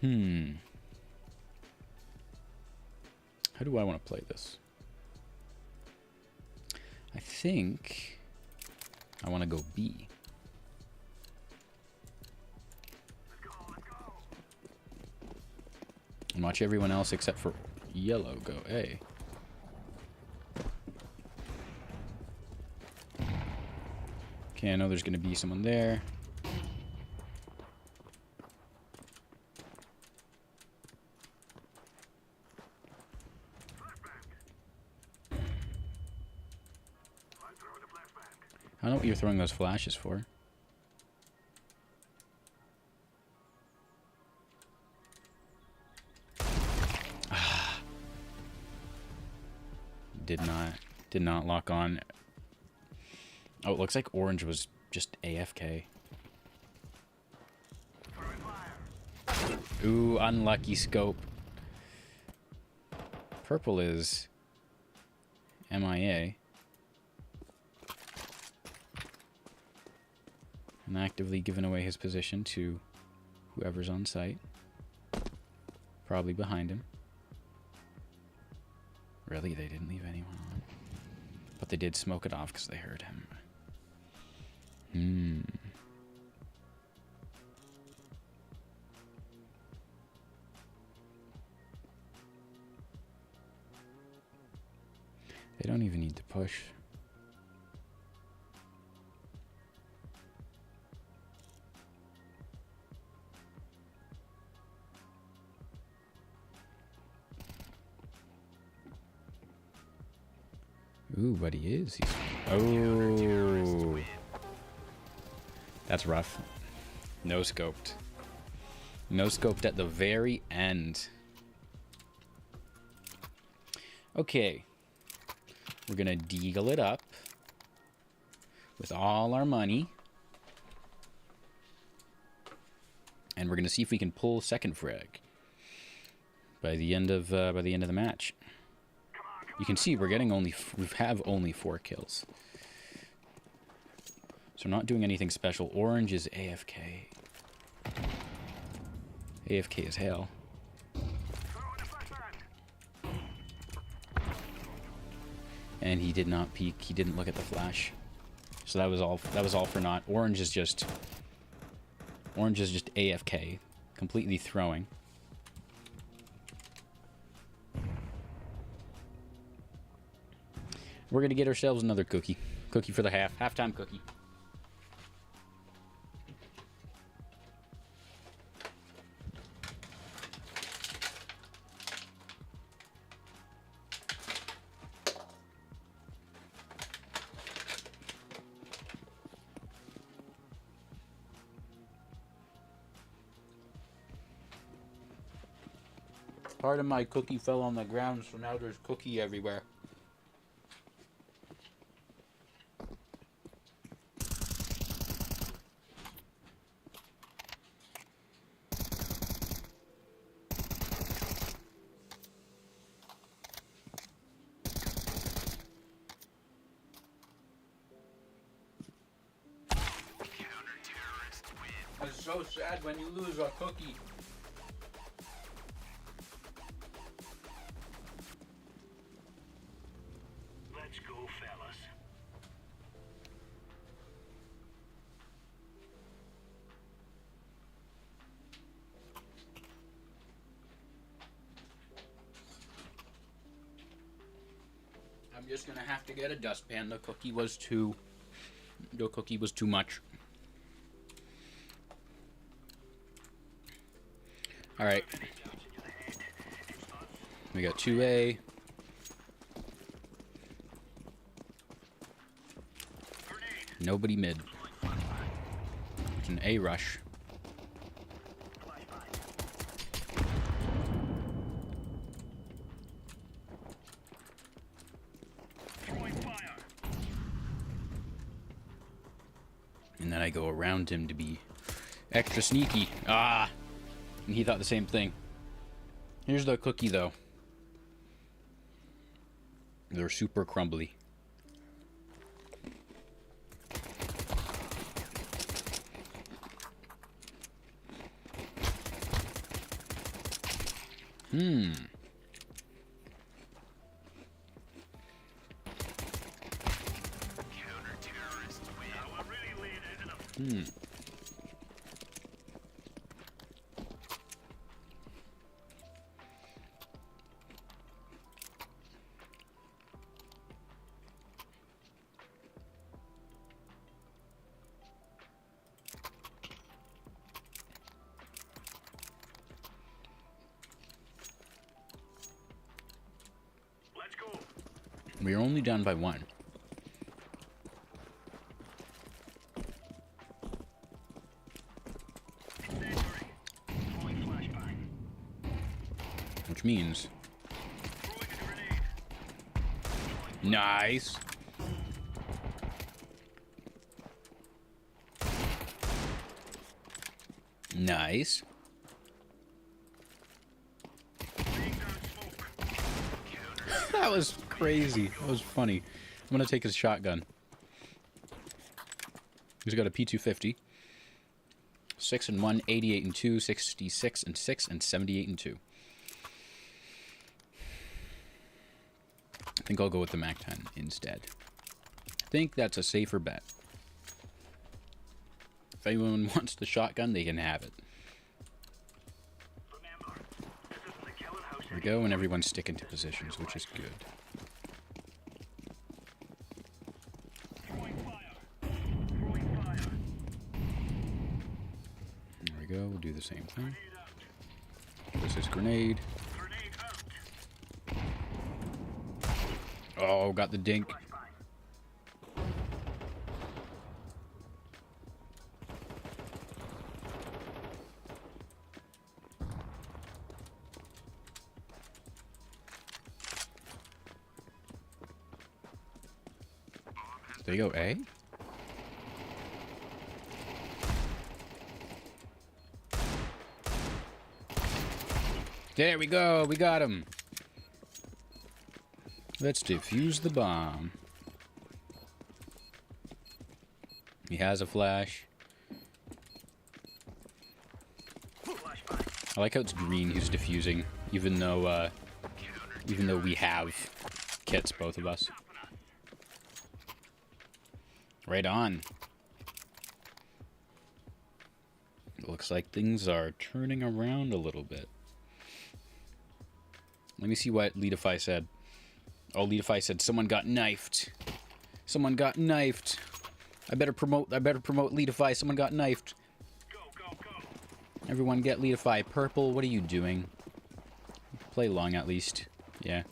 How do I want to play this? I think I want to go B. And watch everyone else except for yellow go A. Okay, I know there's going to be someone there. I don't know what you're throwing those flashes for. Did not lock on. Oh, it looks like orange was just AFK. Ooh, unlucky scope. Purple is MIA. And actively giving away his position to whoever's on site. Probably behind him. Really, they didn't leave anyone on. But they did smoke it off because they heard him. They don't even need to push. Ooh, but he is. Oh. That's rough. No scoped. No scoped at the very end. Okay. We're gonna deagle it up with all our money. And we're gonna see if we can pull second frag by the end of the match. You can see we're getting we have only 4 kills. So we're not doing anything special. Orange is AFK. AFK as hell. And he did not peek. He didn't look at the flash. So that was all for naught. Orange is just AFK, completely throwing. We're going to get ourselves another cookie. Cookie for the halftime cookie. Part of my cookie fell on the ground, so now there's cookie everywhere. It's so sad when you lose a cookie. Let's go, fellas. I'm just gonna have to get a dustpan. The cookie was too much. All right. We got 2A. Nobody mid. It's an A rush. And then I go around him to be extra sneaky. Ah! And he thought the same thing. Here's the cookie, though. They're super crumbly. Let's go. We are only down by 1. which means... Nice. Nice. That was crazy. That was funny. I'm gonna take his shotgun. He's got a P250. 6 and 1, 88 and 2, 66 and 6, and 78 and 2. I think I'll go with the MAC-10 instead. I think that's a safer bet. If anyone wants the shotgun, they can have it. There we go, and everyone's sticking to positions, which is good. There we go, we'll do the same thing. There's his grenade. Oh, got the dink. There you go, A. There we go, we got him. Let's defuse the bomb. He has a flash. I like how it's green who's defusing, even though we have kits, both of us. Right on. Looks like things are turning around a little bit. Let me see what Leadify said. Oh, Leadify said someone got knifed. Someone got knifed. I better promote Leadify. Someone got knifed. Everyone get Leadify. Purple, what are you doing? Play long at least. Yeah.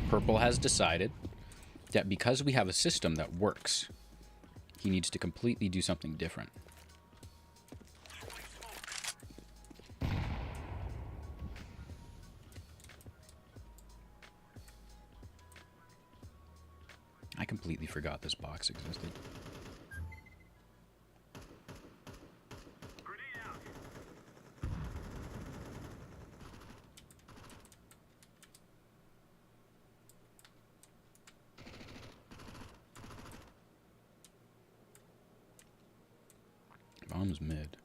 Purple has decided that because we have a system that works, he needs to completely do something different. I completely forgot this box existed. Bomb's mid.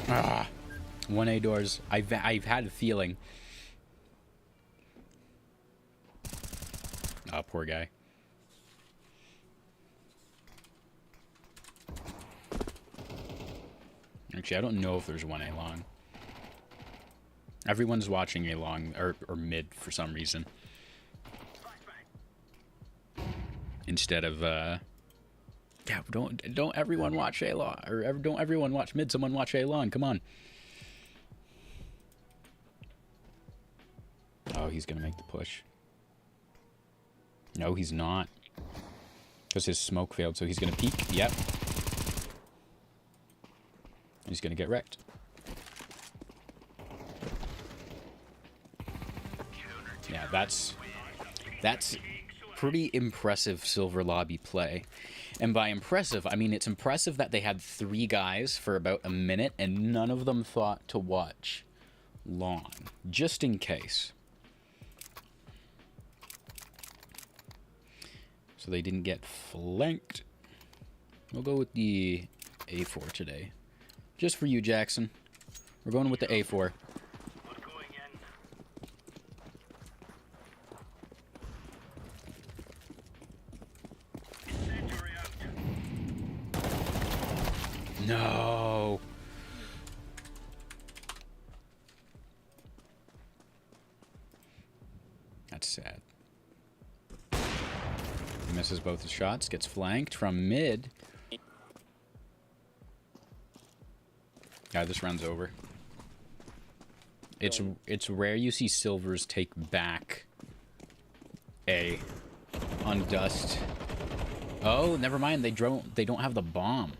Ah, 1A doors. I've had a feeling. Ah, poor guy. Actually, I don't know if there's 1A long. Everyone's watching A long or mid for some reason. Instead of yeah, don't everyone watch A long, or don't everyone watch mid, someone watch A long. Come on. Oh, he's gonna make the push. No, he's not. Because his smoke failed, so he's gonna peek. Yep. He's gonna get wrecked. Yeah, that's pretty impressive Silver Lobby play. And by impressive, I mean it's impressive that they had 3 guys for about a minute and none of them thought to watch long, just in case. So they didn't get flanked. We'll go with the A4 today. Just for you, Jackson. We're going with the A4. No. That's sad. He misses both his shots, gets flanked from mid. Yeah, this round's over. It's rare you see silvers take back A on dust. Oh, never mind. They don't have the bomb.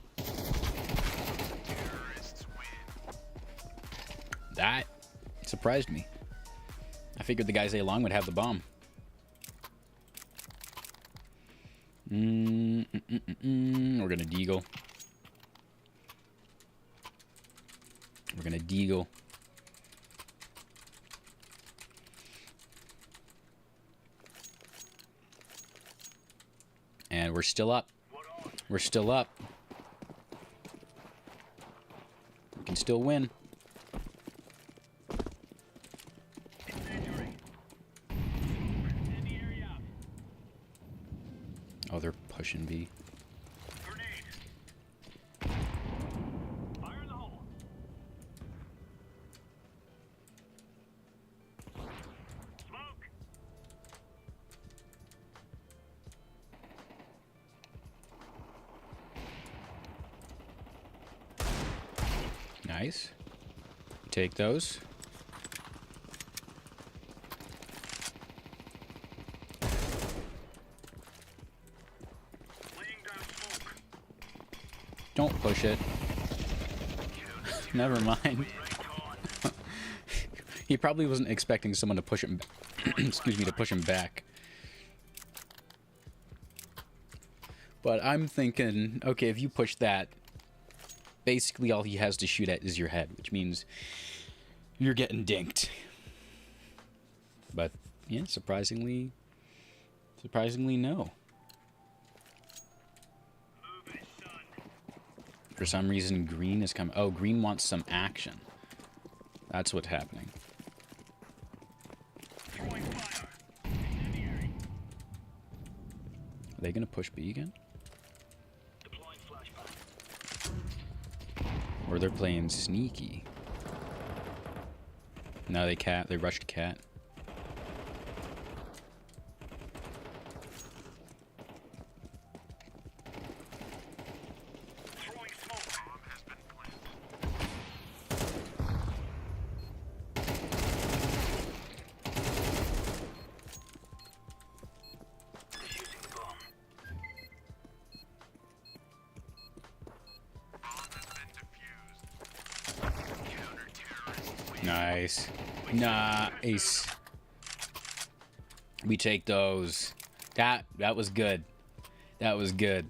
That surprised me. I figured the guys along would have the bomb. We're gonna deagle. We're gonna deagle. And we're still up. We're still up. We can still win. Oh, they're pushing B. Grenade. Fire in the hole. Smoke. Nice. Take those. Laying down smoke. Don't push it. Never mind. Right on. He probably wasn't expecting someone to push him. Excuse me, to push him back. But I'm thinking, okay, if you push that, basically all he has to shoot at is your head, which means you're getting dinked. But yeah, surprisingly no. Move it, son. For some reason, green is coming. Oh, green wants some action. That's what's happening. Throwing fire. Incendiary. Are they gonna push B again? Deploying flashbang. Or they're playing sneaky? No, they rushed cat. Throwing smoke. Bomb has been planted. Defusing the bomb. Bomb has been defused. Counter-terrorist win. Nice. Nice. We take those. That was good. That was good.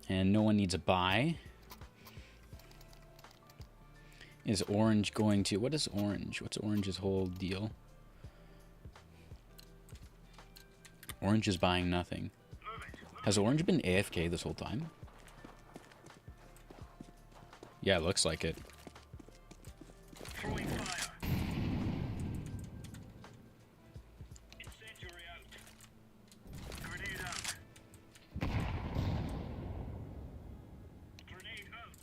And no one needs a buy. Is orange going to... What is orange? What's orange's whole deal? Orange is buying nothing. Has orange been AFK this whole time? Yeah, it looks like it. Throwing fire. Incendiary out. Grenade out. Grenade out.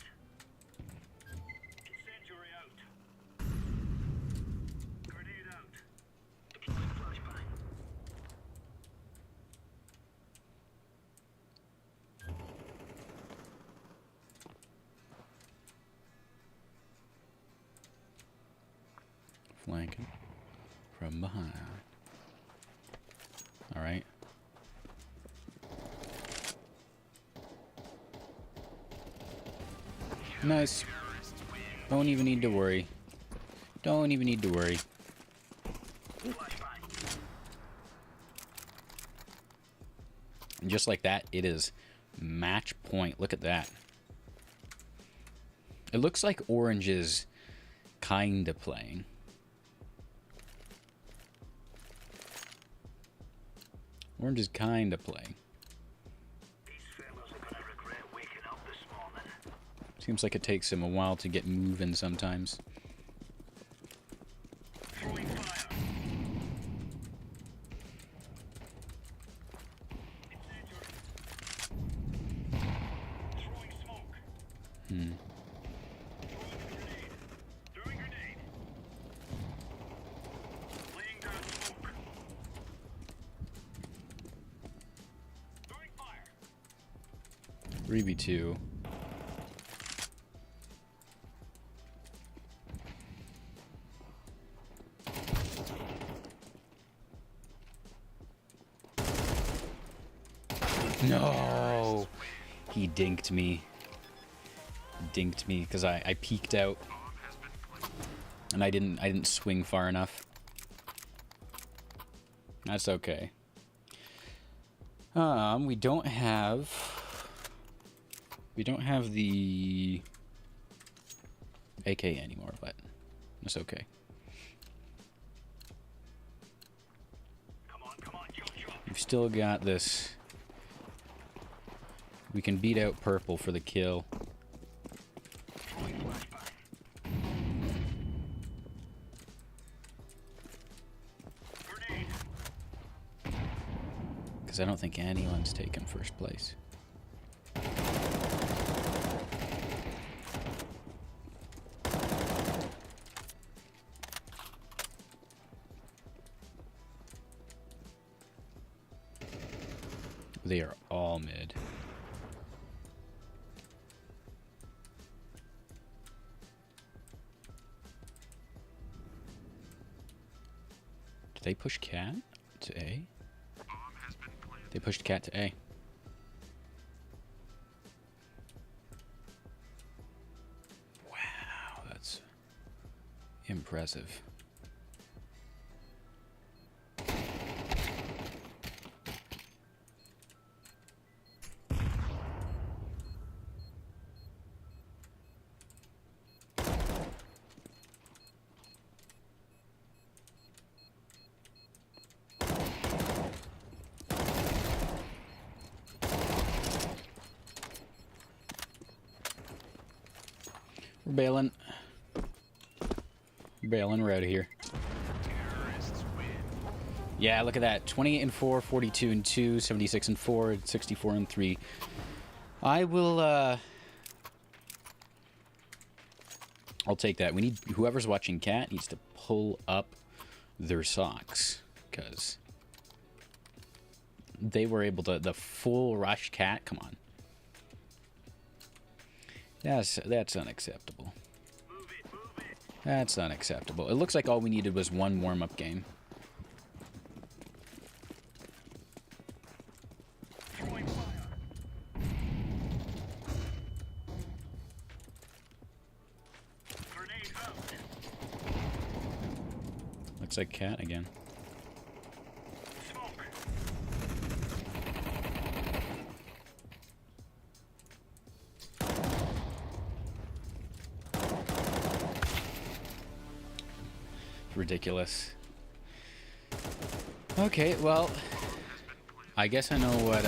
Incendiary out. Grenade out. Deploying flashbang. Flanking from behind. All right. Nice. Don't even need to worry. Don't even need to worry. And just like that, it is match point. Look at that. It looks like orange is kind of playing. Orange is kind of playing. These fellows are gonna regret waking up this morning. Seems like it takes him a while to get moving sometimes. Throwing fire. Incendiary. Throwing smoke. Hmm. Throwing grenade. Laying down smoke. Throwing fire. 3v2. dinked me. Dinked me because I peeked out. And I didn't swing far enough. That's okay. We don't have the AK anymore, but that's okay. We've still got this. We can beat out purple for the kill. Because I don't think anyone's taken first place. They are all mid. Did they push cat to A? They pushed cat to A. Wow, that's impressive. We're bailing. We're bailing. We're out of here. Yeah, look at that. 28 and 4, 42 and 2, 76 and 4, 64 and 3. I will, I'll take that. We need, whoever's watching cat needs to pull up their socks, because they were able to, the full rush cat, come on. That's unacceptable. That's unacceptable. It looks like all we needed was one warm-up game. Looks like cat again. Ridiculous. Okay, well, I guess I know what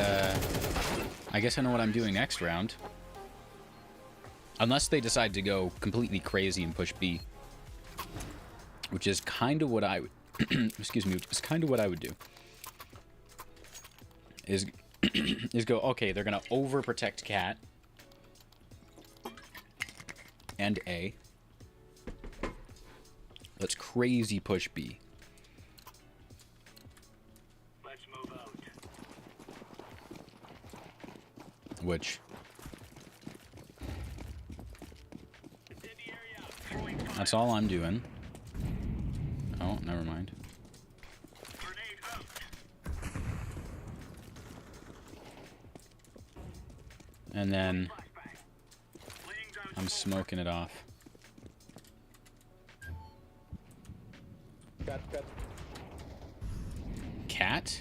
I'm doing next round. Unless they decide to go completely crazy and push B, which is kind of what I would excuse me, it's kind of what I would do. Is go, okay, they're gonna overprotect cat and A. Let's crazy push B. Let's move out. Which that's all I'm doing. Oh, never mind. Grenade out. And then Flashbang. Laying down I'm smoke. smoking it off. Got. Cat?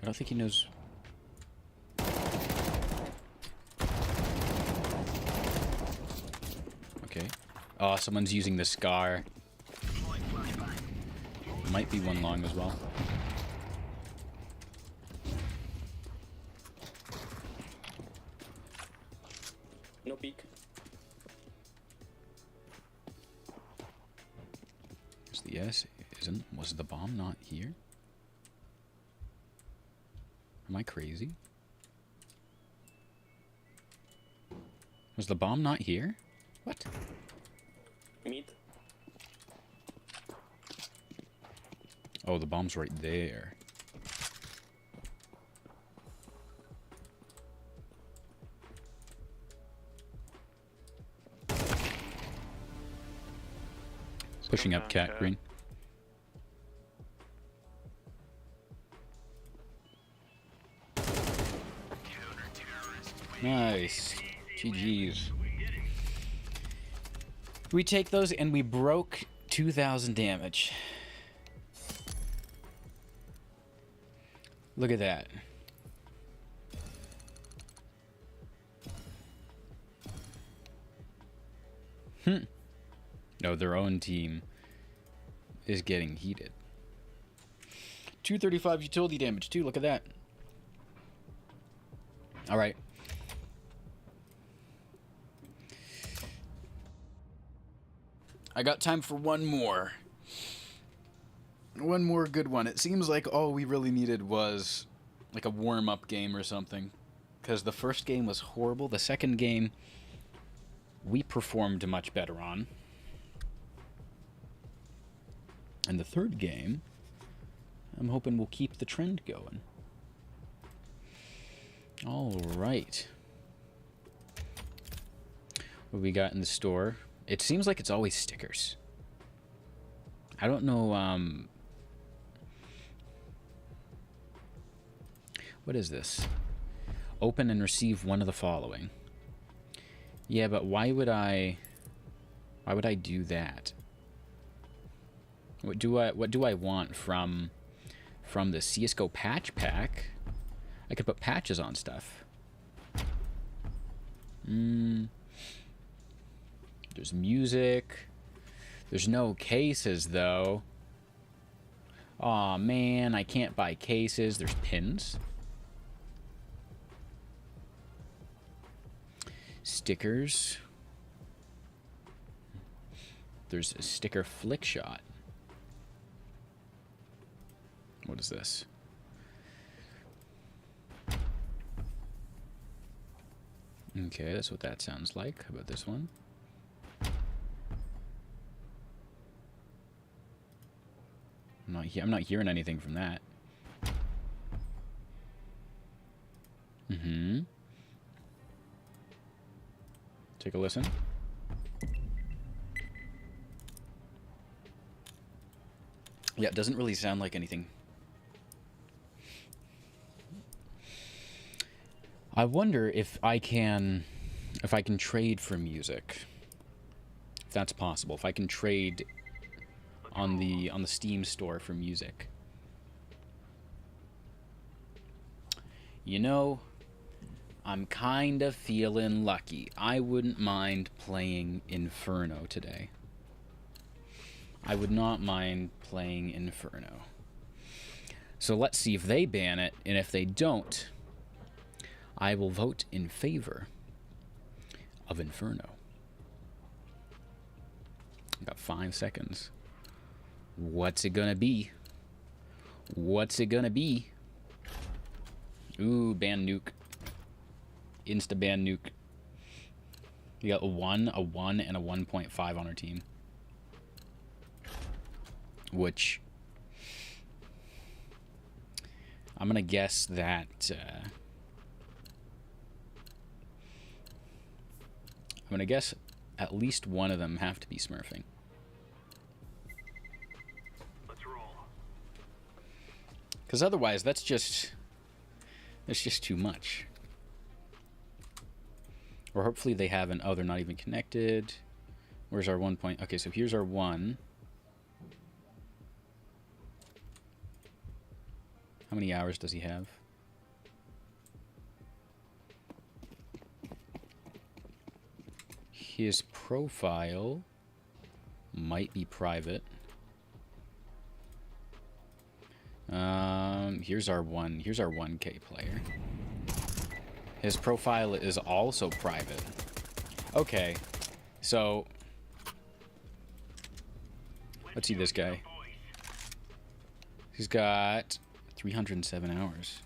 I don't think he knows. Okay. Oh, someone's using the scar. Might be one long as well. No peek. Is the S? Was the bomb not here? Am I crazy? Was the bomb not here? What? Meat. Oh, the bomb's right there. Pushing up cat green. Nice. GG's. We take those and we broke 2,000 damage. Look at that. No, their own team is getting heated. 235 utility damage too, look at that. Alright. I got time for one more. One more good one. It seems like all we really needed was like a warm-up game or something. Because the first game was horrible. The second game, we performed much better on. And the third game, I'm hoping we'll keep the trend going. Alright. What we got in the store? It seems like it's always stickers. I don't know, what is this? Open and receive one of the following. Yeah, but why would I do that? What do I want from the CS:GO patch pack? I could put patches on stuff. There's music. There's no cases though. Aw, man, I can't buy cases. There's pins. Stickers. There's a sticker flick shot. What is this? Okay, that's what that sounds like. How about this one? I'm not hearing anything from that. Take a listen. Yeah, it doesn't really sound like anything. I wonder if I can trade for music. If that's possible. If I can trade on the Steam store for music. You know, I'm kind of feeling lucky. I wouldn't mind playing Inferno today. I would not mind playing Inferno. So let's see if they ban it, and if they don't, I will vote in favor of Inferno. Got 5 seconds. What's it gonna be? What's it gonna be? Ooh, ban nuke. Insta ban nuke. We got a 1, and a 1.5 on our team. Which I'm gonna guess that I'm gonna guess at least one of them have to be smurfing. Let's roll. Because otherwise, that's just too much. Or hopefully they haven't. Oh, they're not even connected. Where's our 1 point? Okay, so here's our 1. How many hours does he have? His profile might be private. Here's our 1K player. His profile is also private. Okay, so let's see this guy. He's got 307 hours.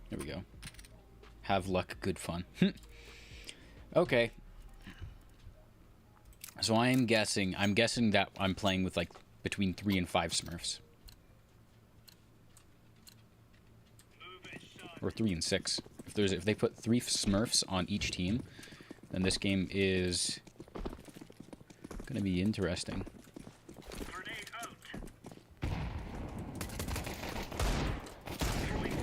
There we go. Have luck, good fun. Okay. So I'm guessing that I'm playing with like between 3 and 5 Smurfs. Or 3 and 6. If they put 3 Smurfs on each team, then this game is gonna be interesting. Grenade out. Throwing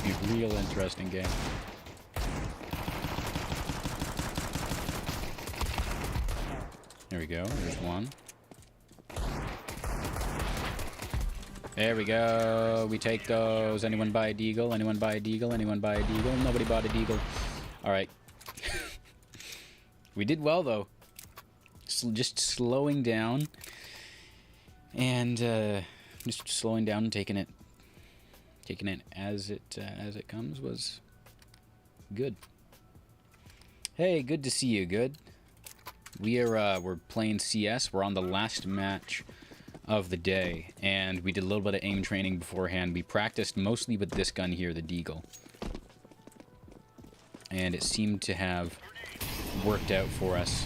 be a real interesting game. There we go. There's one. There we go. We take those. Anyone buy a deagle? Anyone buy a deagle? Anyone buy a deagle? Nobody bought a deagle. Alright. We did well, though. Just slowing down. And, just slowing down and taking it as it comes was good. Hey, good to see you, good. We're playing CS. We're on the last match of the day, and we did a little bit of aim training beforehand. We practiced mostly with this gun here, the Deagle, and it seemed to have worked out for us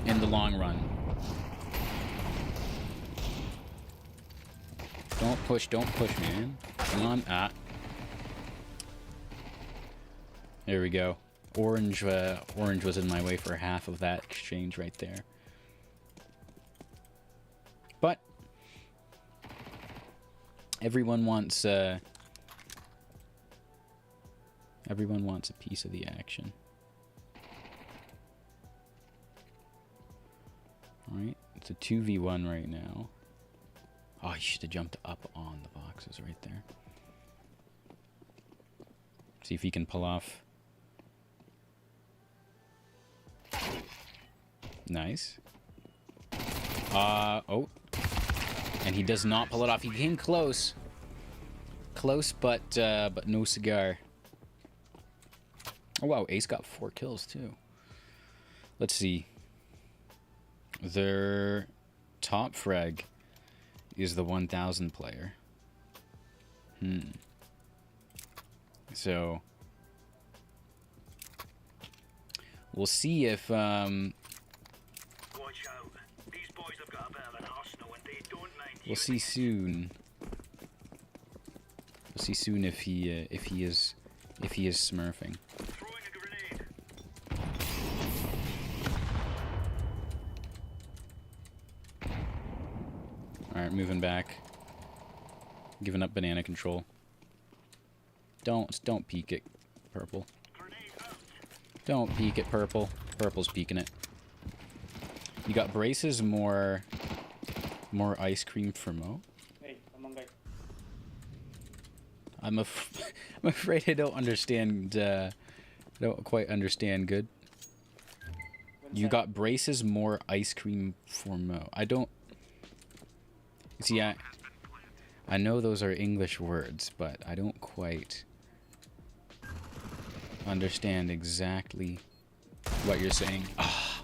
in the long run. Don't push, man. Come on. Ah. There we go. Orange was in my way for half of that exchange right there. But everyone wants a piece of the action. All right, it's a 2v1 right now. Oh, you should have jumped up on the boxes right there. See if he can pull off. Nice. Oh. And he does not pull it off. He came close. Close, but no cigar. Oh, wow. Ace got 4 kills, too. Let's see. Their top frag is the 1000 player. So we'll see if Watch out. These boys have got a bit of an arsenal and they don't mind. we'll see soon. We'll see soon if he is smurfing. Throwing a grenade. All right, moving back. Giving up banana control. Don't peek it, purple. Grenade out. Don't peek it, purple. Purple's peeking it. You got braces, more ice cream for Mo. Hey, come on, guys. I'm afraid I don't understand. I don't quite understand. Good. You got braces, more ice cream for Mo. I don't. See, I know those are English words, but I don't quite understand exactly what you're saying. Ah.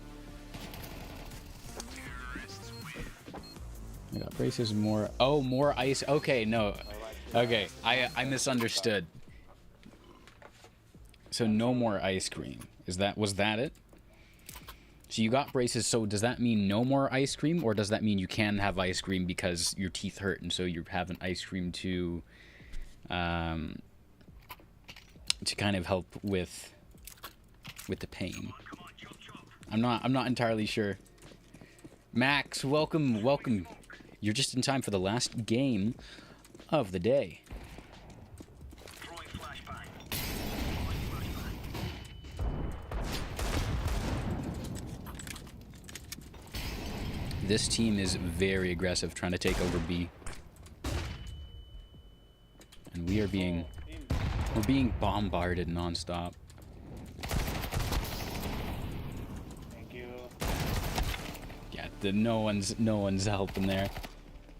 I got braces, more. Oh, more ice. Okay, no. Okay, I misunderstood. So no more ice cream. Was that it? So you got braces, so does that mean no more ice cream, or does that mean you can have ice cream because your teeth hurt and so you're having ice cream to kind of help with the pain? I'm not entirely sure. Max, welcome. You're just in time for the last game of the day. Throwing flashbang. This team is very aggressive, trying to take over B. And we're being bombarded nonstop. Thank you. Yeah, no one's helping there.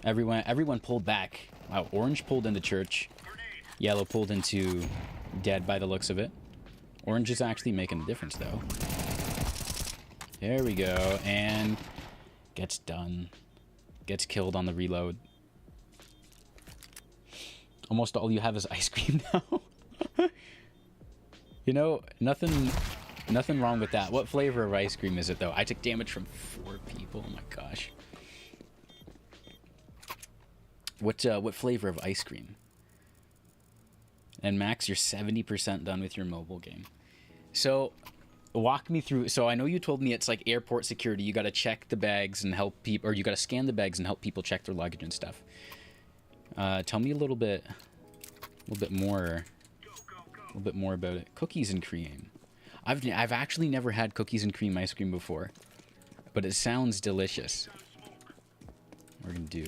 Everyone pulled back. Wow, orange pulled into church. Yellow pulled into dead by the looks of it. Orange is actually making a difference though. There we go, and gets done. Gets killed on the reload. Almost all you have is ice cream now. You know, nothing wrong with that. What flavor of ice cream is it though? I took damage from 4 people. Oh my gosh. What flavor of ice cream? And Max, you're 70% done with your mobile game. So walk me through. So I know you told me it's like airport security. You got to check the bags and help people, or you got to scan the bags and help people check their luggage and stuff. Tell me a little bit more little bit more about it. Cookies and cream. I've actually never had cookies and cream ice cream before, but it sounds delicious. We're gonna do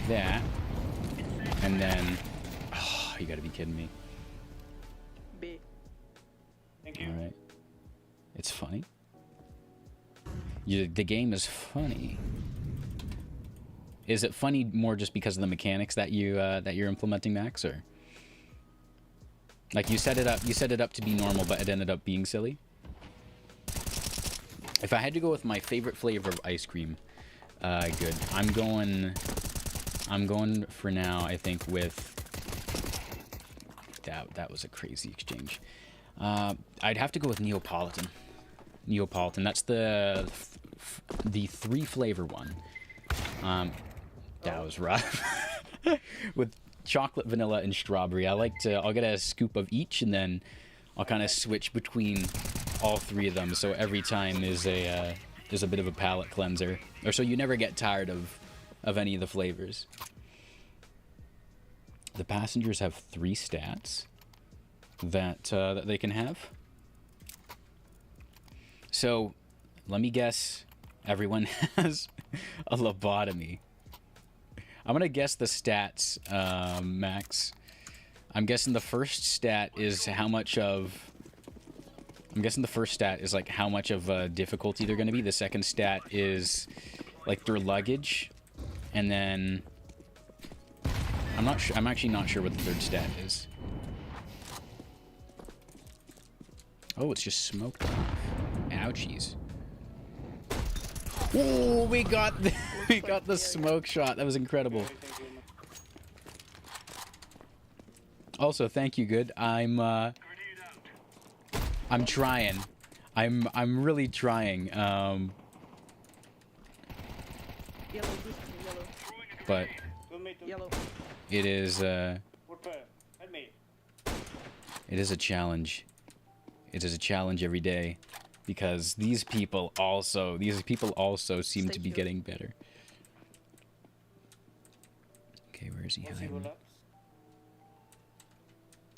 that, and then, oh, you gotta be kidding me. B. Thank you. All right, it's funny. The game is funny. Is it funny more just because of the mechanics that you're implementing, Max, or like you set it up to be normal, but it ended up being silly? If I had to go with my favorite flavor of ice cream, good. I'm going for now, I think, with that was a crazy exchange. I'd have to go with Neapolitan. Neapolitan. That's the 3 flavor one. That was rough. With chocolate, vanilla, and strawberry. I'll get a scoop of each, and then I'll kind of switch between all 3 of them. So every time is a bit of a palate cleanser, or so you never get tired of any of the flavors. The passengers have 3 stats that they can have. So let me guess. Everyone has a lobotomy. I'm gonna guess the stats, Max. I'm guessing the first stat is how much of... I'm guessing the first stat is like how much of difficulty they're gonna be. The second stat is like their luggage. And then... I'm actually not sure what the third stat is. Oh, it's just smoked off. Ouchies. Oh, we got the smoke shot. That was incredible. Thank you. Also, thank you, good. I'm trying. I'm really trying. Yellow, yellow. But Two me, two. Yellow. it is Purple. Help me. it is a challenge. It is a challenge every day, because these people also seem Stay to be tuned. getting better. Okay, where is he What's hiding? he up?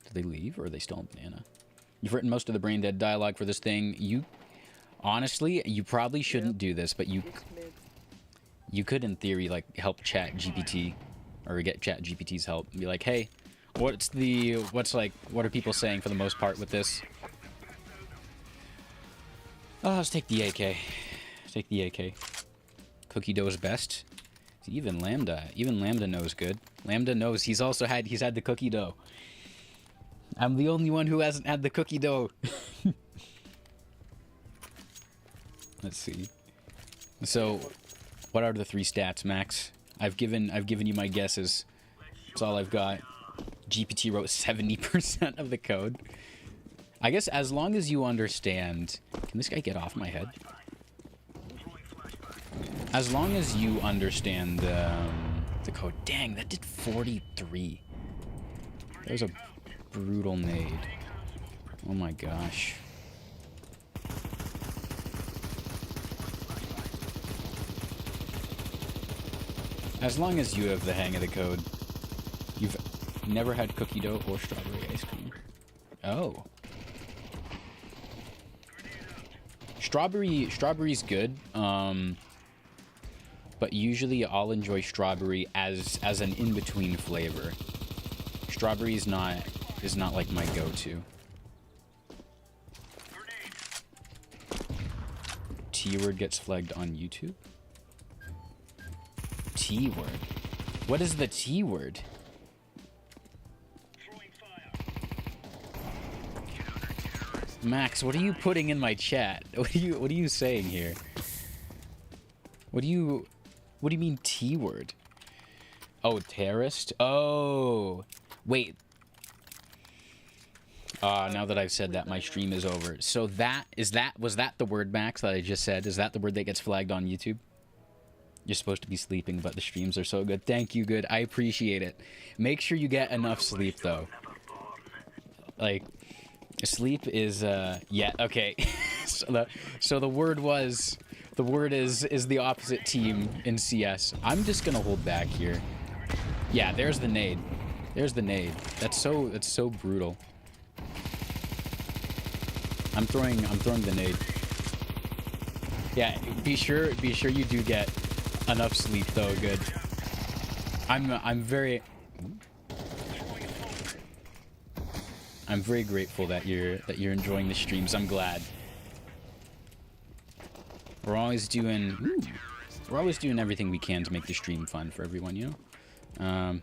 Did they leave, or are they still on banana? You've written most of the brain dead dialogue for this thing. You honestly, you probably shouldn't do this, but you It's mid. could in theory like help Chat GPT, or get Chat GPT's help and be like, hey, what are people saying for the most part with this? Oh, let's take the AK. Take the AK. Cookie dough is best. Even Lambda knows good. Lambda knows he's had the cookie dough. I'm the only one who hasn't had the cookie dough. Let's see. So, what are the 3 stats, Max? I've given you my guesses. That's all I've got. GPT wrote 70% of the code. I guess as long as you understand... Can this guy get off my head? As long as you understand the code... Dang, that did 43. That was a brutal nade. Oh my gosh. As long as you have the hang of the code. You've never had cookie dough or strawberry ice cream. Oh. Strawberry's good, but usually I'll enjoy strawberry as an in-between flavor. Strawberry is not like my go-to. T-word gets flagged on YouTube. T-word. What is the T-word? Max, what are you putting in my chat? What are you saying here? What do you mean T-word? Oh, terrorist? Oh. Wait. Now that I've said that, my stream is over. So was that the word, Max, that I just said? Is that the word that gets flagged on YouTube? You're supposed to be sleeping, but the streams are so good. Thank you, good. I appreciate it. Make sure you get enough sleep, though. Like, sleep is, yeah, okay. so the word is the opposite team in CS. I'm just gonna hold back here. Yeah, there's the nade. There's the nade. That's so brutal. I'm throwing the nade. Yeah, be sure you do get enough sleep though. Good. I'm very grateful that you're enjoying the streams. I'm glad. We're always doing everything we can to make the stream fun for everyone, you know.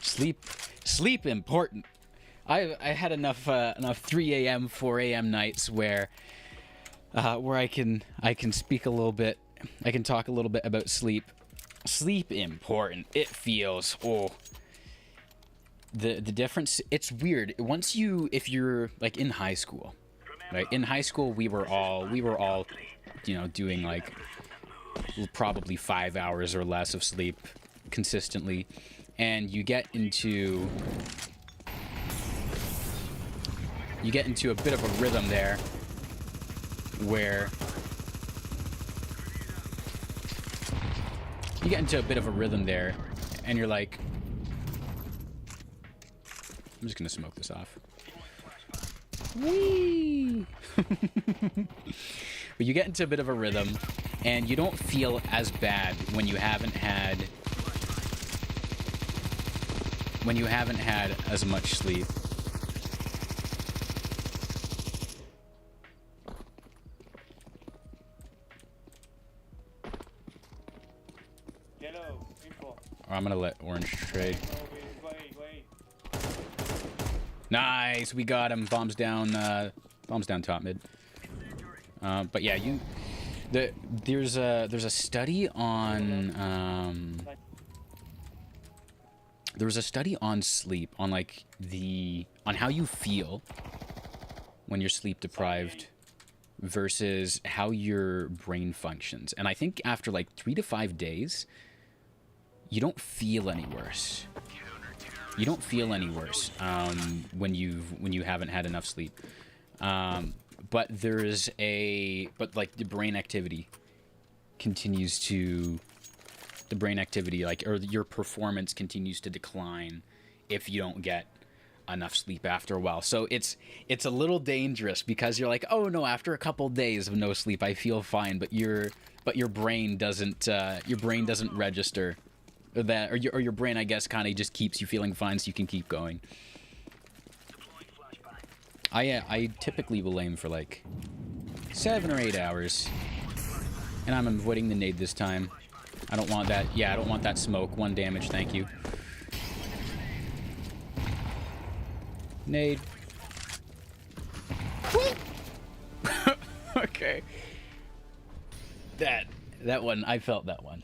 Sleep important. I had enough 3 a.m. 4 a.m. nights where I can speak a little bit. I can talk a little bit about sleep. Sleep important. It feels the difference. It's weird. If you're like in high school, right? In high school we were all you know, doing like probably 5 hours or less of sleep consistently, and you get into a bit of a rhythm there where and you're like, I'm just gonna smoke this off. Whee! But you get into a bit of a rhythm, and you don't feel as bad when you haven't had as much sleep. Yellow, info. Or I'm gonna let orange trade. Oh, wait. Nice, we got him. Bombs down top mid. But yeah, there's a study on there was a study on sleep, on like on how you feel when you're sleep deprived versus how your brain functions. And I think after like 3 to 5 days, you don't feel any worse. You don't feel any worse when you haven't had enough sleep. But like the brain activity or your performance continues to decline if you don't get enough sleep after a while. So it's a little dangerous because you're like, oh no, after a couple days of no sleep I feel fine, but your brain doesn't register that, or your brain, I guess, kind of just keeps you feeling fine so you can keep going. I typically will aim for like 7 or 8 hours, and I'm avoiding the nade this time. I don't want that. Yeah, I don't want that smoke. 1 damage, thank you. Nade. Okay. That one, I felt that one.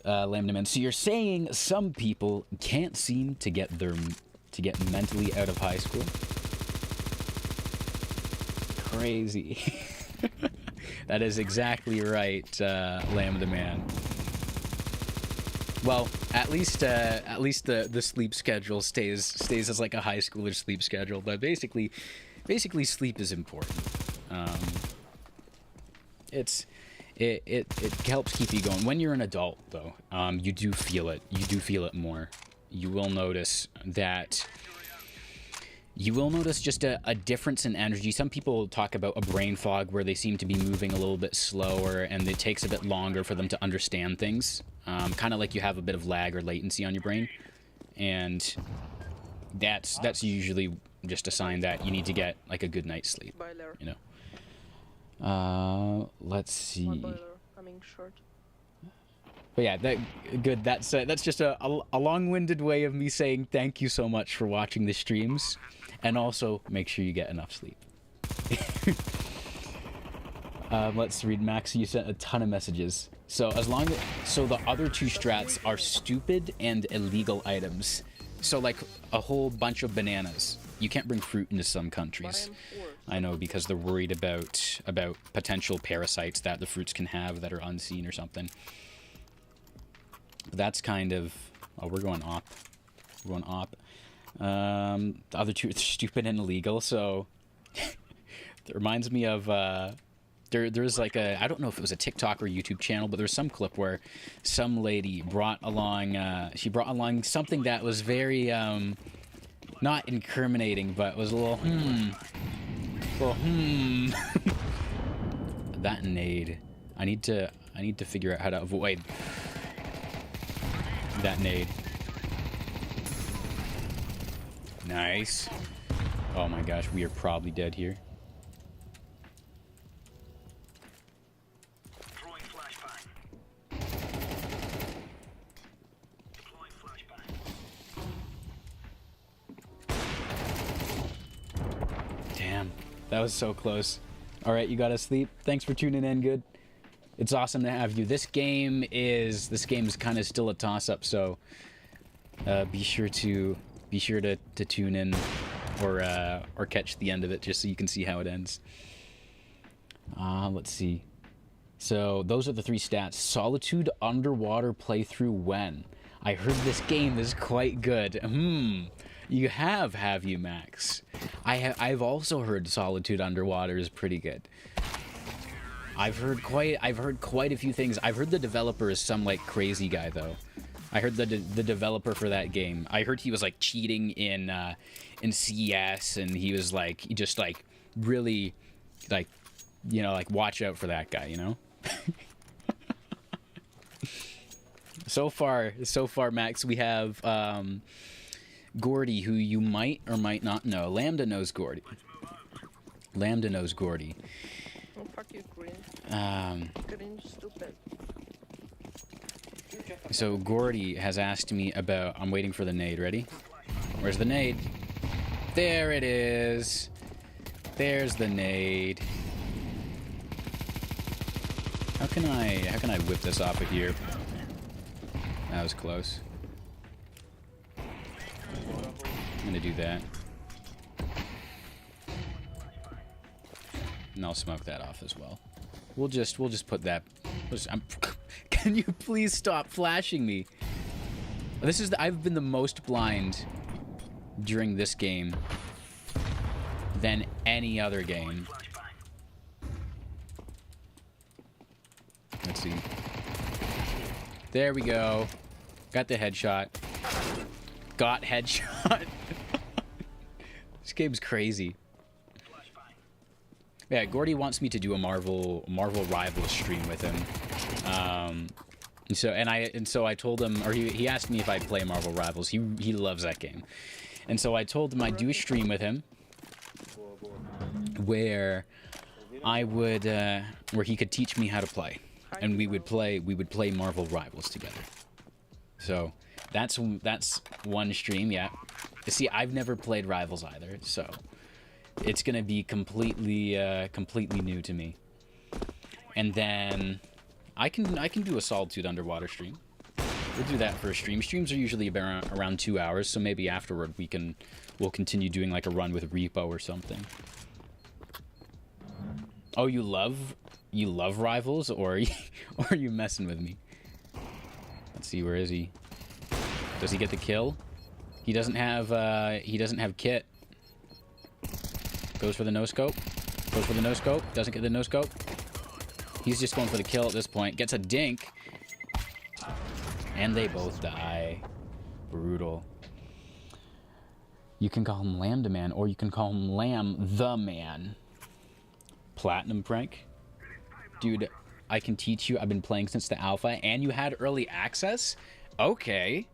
Lambda Man. So you're saying some people can't seem to get mentally out of high school? Crazy. That is exactly right, Lambda Man. Well, at least the sleep schedule stays as like a high schooler sleep schedule, but basically sleep is important. It helps keep you going. When you're an adult, though, you do feel it. You do feel it more. You will notice that. You will notice just a difference in energy. Some people talk about a brain fog where they seem to be moving a little bit slower and it takes a bit longer for them to understand things. Kind of like you have a bit of lag or latency on your brain. And that's usually just a sign that you need to get like a good night's sleep, you know. Let's see. Coming short. But yeah, that's just a long-winded way of me saying thank you so much for watching the streams, and also make sure you get enough sleep. Let's read. Max, you sent a ton of messages. So the other 2 strats are stupid and illegal items. So like a whole bunch of bananas. You can't bring fruit into some countries. I know, because they're worried about potential parasites that the fruits can have that are unseen or something. But that's kind of... Oh, we're going op. We're going op. The other 2 are stupid and illegal, so... It reminds me of there's like a, I don't know if it was a TikTok or YouTube channel, but there's some clip where some lady brought along something that was very not incriminating, but was a little that nade. I need to figure out how to avoid that nade. Nice. Oh my gosh, we are probably dead here. Throwing flashbang. Deploying flashbang. Damn, that was so close. All right, you gotta sleep. Thanks for tuning in, good. It's awesome to have you. This game is kind of still a toss-up, so be sure to tune in or catch the end of it just so you can see how it ends. Let's see. So those are the 3 stats. Solitude underwater playthrough when? I heard this game is quite good. You have you, Max? I've also heard Solitude underwater is pretty good. I've heard quite a few things. I've heard the developer is some like crazy guy though. I heard the developer for that game. I heard he was like cheating in CS, and he was like just like really like, you know, like watch out for that guy, you know. So far, Max, we have Gordy, who you might or might not know. Lambda knows Gordy. Oh, fuck you, Green. Green, stupid. So Gordy has asked me about. I'm waiting for the nade. Ready? Where's the nade? There it is. There's the nade. How can I whip this off of here? That was close. I'm gonna do that. And I'll smoke that off as well. We'll just put that. Can you please stop flashing me? I've been the most blind during this game than any other game. Let's see. There we go. Got the headshot. Got headshot. This game's crazy. Yeah, Gordy wants me to do a Marvel Rivals stream with him. So I told him, or he asked me if I'd play Marvel Rivals. He loves that game. And so I told him I'd do a stream with him where I would where he could teach me how to play. And we would play Marvel Rivals together. So that's one stream, yeah. See, I've never played Rivals either, so it's gonna be completely new to me. And then I can do a Solitude underwater stream. We'll do that for a stream. Streams are usually around 2 hours, so maybe afterward we'll continue doing like a run with Repo or something. Oh, you love Rivals, or are you messing with me? Let's see, where is he? Does he get the kill? He doesn't have kit. Goes for the no scope. Goes for the no scope. Doesn't get the no scope. He's just going for the kill at this point. Gets a dink. And they both die. Brutal. You can call him Lambda Man, or you can call him Lamb the Man. Platinum prank? Dude, I can teach you. I've been playing since the alpha, and you had early access? Okay.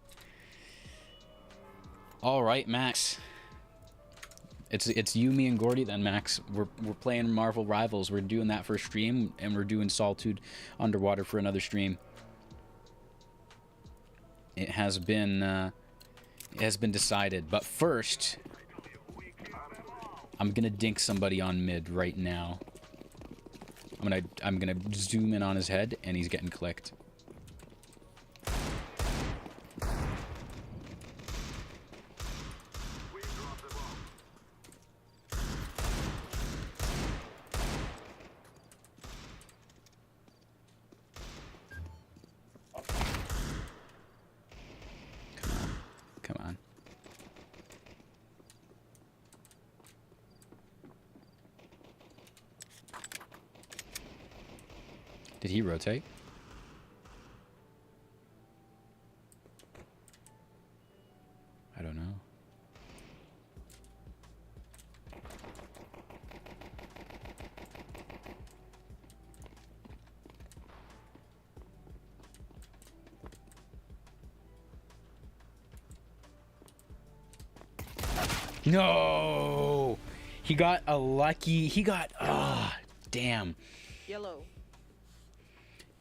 All right, Max. It's you, me, and Gordy then, Max. We're playing Marvel Rivals. We're doing that for a stream, and we're doing Solitude Underwater for another stream. It has been decided. But first, I'm gonna dink somebody on mid right now. I'm gonna zoom in on his head, and he's getting clicked. Come on. Did he rotate? I don't know. No! He got a lucky... He got... Ah, damn. Yellow.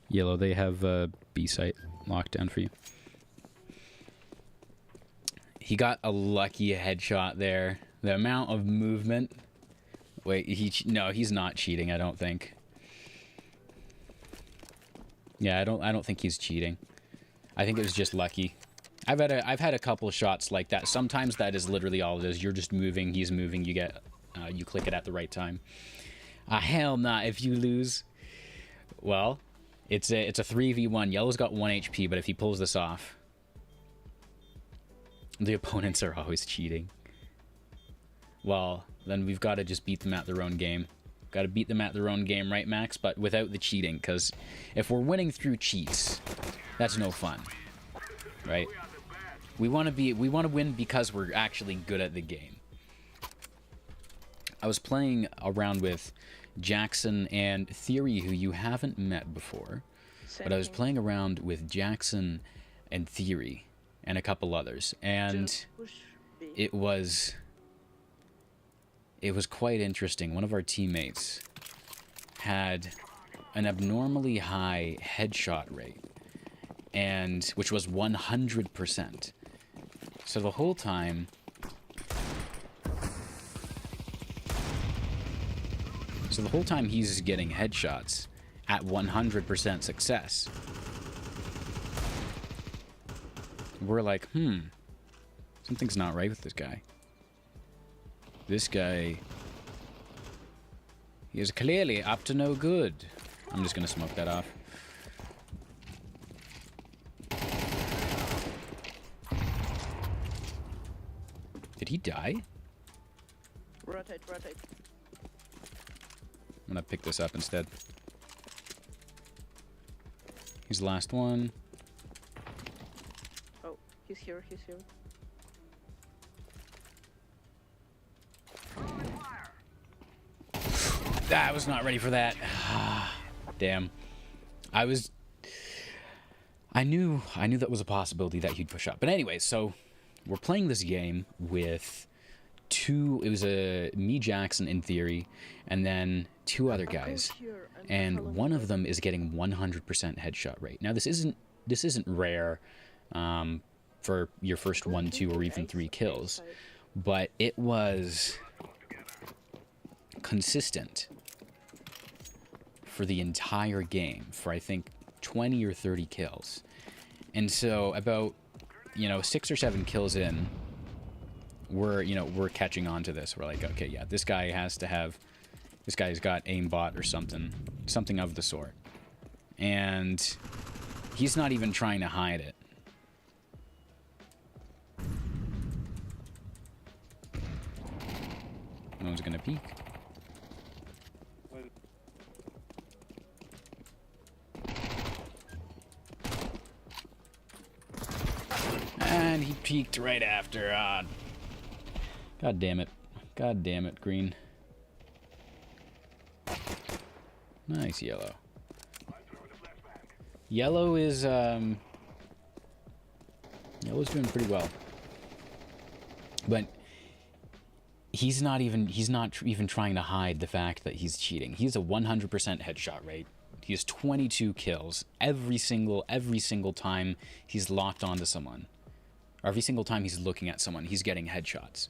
Yellow, they have a B site locked down for you. He got a lucky headshot there. The amount of movement... Wait, no, he's not cheating, I don't think. Yeah, I don't think he's cheating. I think it was just lucky. I've had a couple of shots like that. Sometimes that is literally all it is. You're just moving, he's moving, you get you click it at the right time. Hell nah, if you lose. Well, it's a 3v1. Yellow's got 1 HP, but if he pulls this off, the opponents are always cheating. Well, then we've got to just beat them at their own game. Got to beat them at their own game, right, Max? But without the cheating, because if we're winning through cheats, that's no fun, right? We want to win because we're actually good at the game. I was playing around with Jackson and Theory, who you haven't met before, but I was playing around with Jackson and Theory and a couple others, and it was quite interesting. One of our teammates had an abnormally high headshot rate, and which was 100%. So the whole time, he's getting headshots at 100% success. We're like, something's not right with this guy. This guy, he is clearly up to no good. I'm just gonna smoke that off. Did he die? Rotate. I'm gonna pick this up instead. He's the last one. Oh, he's here. I was not ready for that. Damn. I knew that was a possibility that he'd push up. But anyway, so we're playing this game with it was me, Jackson, in Theory, and then 2 other guys. And one of them is getting 100% headshot rate. Now this isn't rare for your first 1, 2, or even 3 kills, but it was consistent for the entire game for I think 20 or 30 kills. And so about 6 or 7 kills in, we're catching on to this. We're like, okay, yeah, this guy's got aimbot or something of the sort, and he's not even trying to hide it. No one's gonna peek. And he peeked right after. God damn it. God damn it, Green. Nice, Yellow. Yellow is, Yellow's doing pretty well. But he's not even trying to hide the fact that he's cheating. He's a 100% headshot rate. He has 22 kills every single time he's locked onto someone. Or every single time he's looking at someone, he's getting headshots.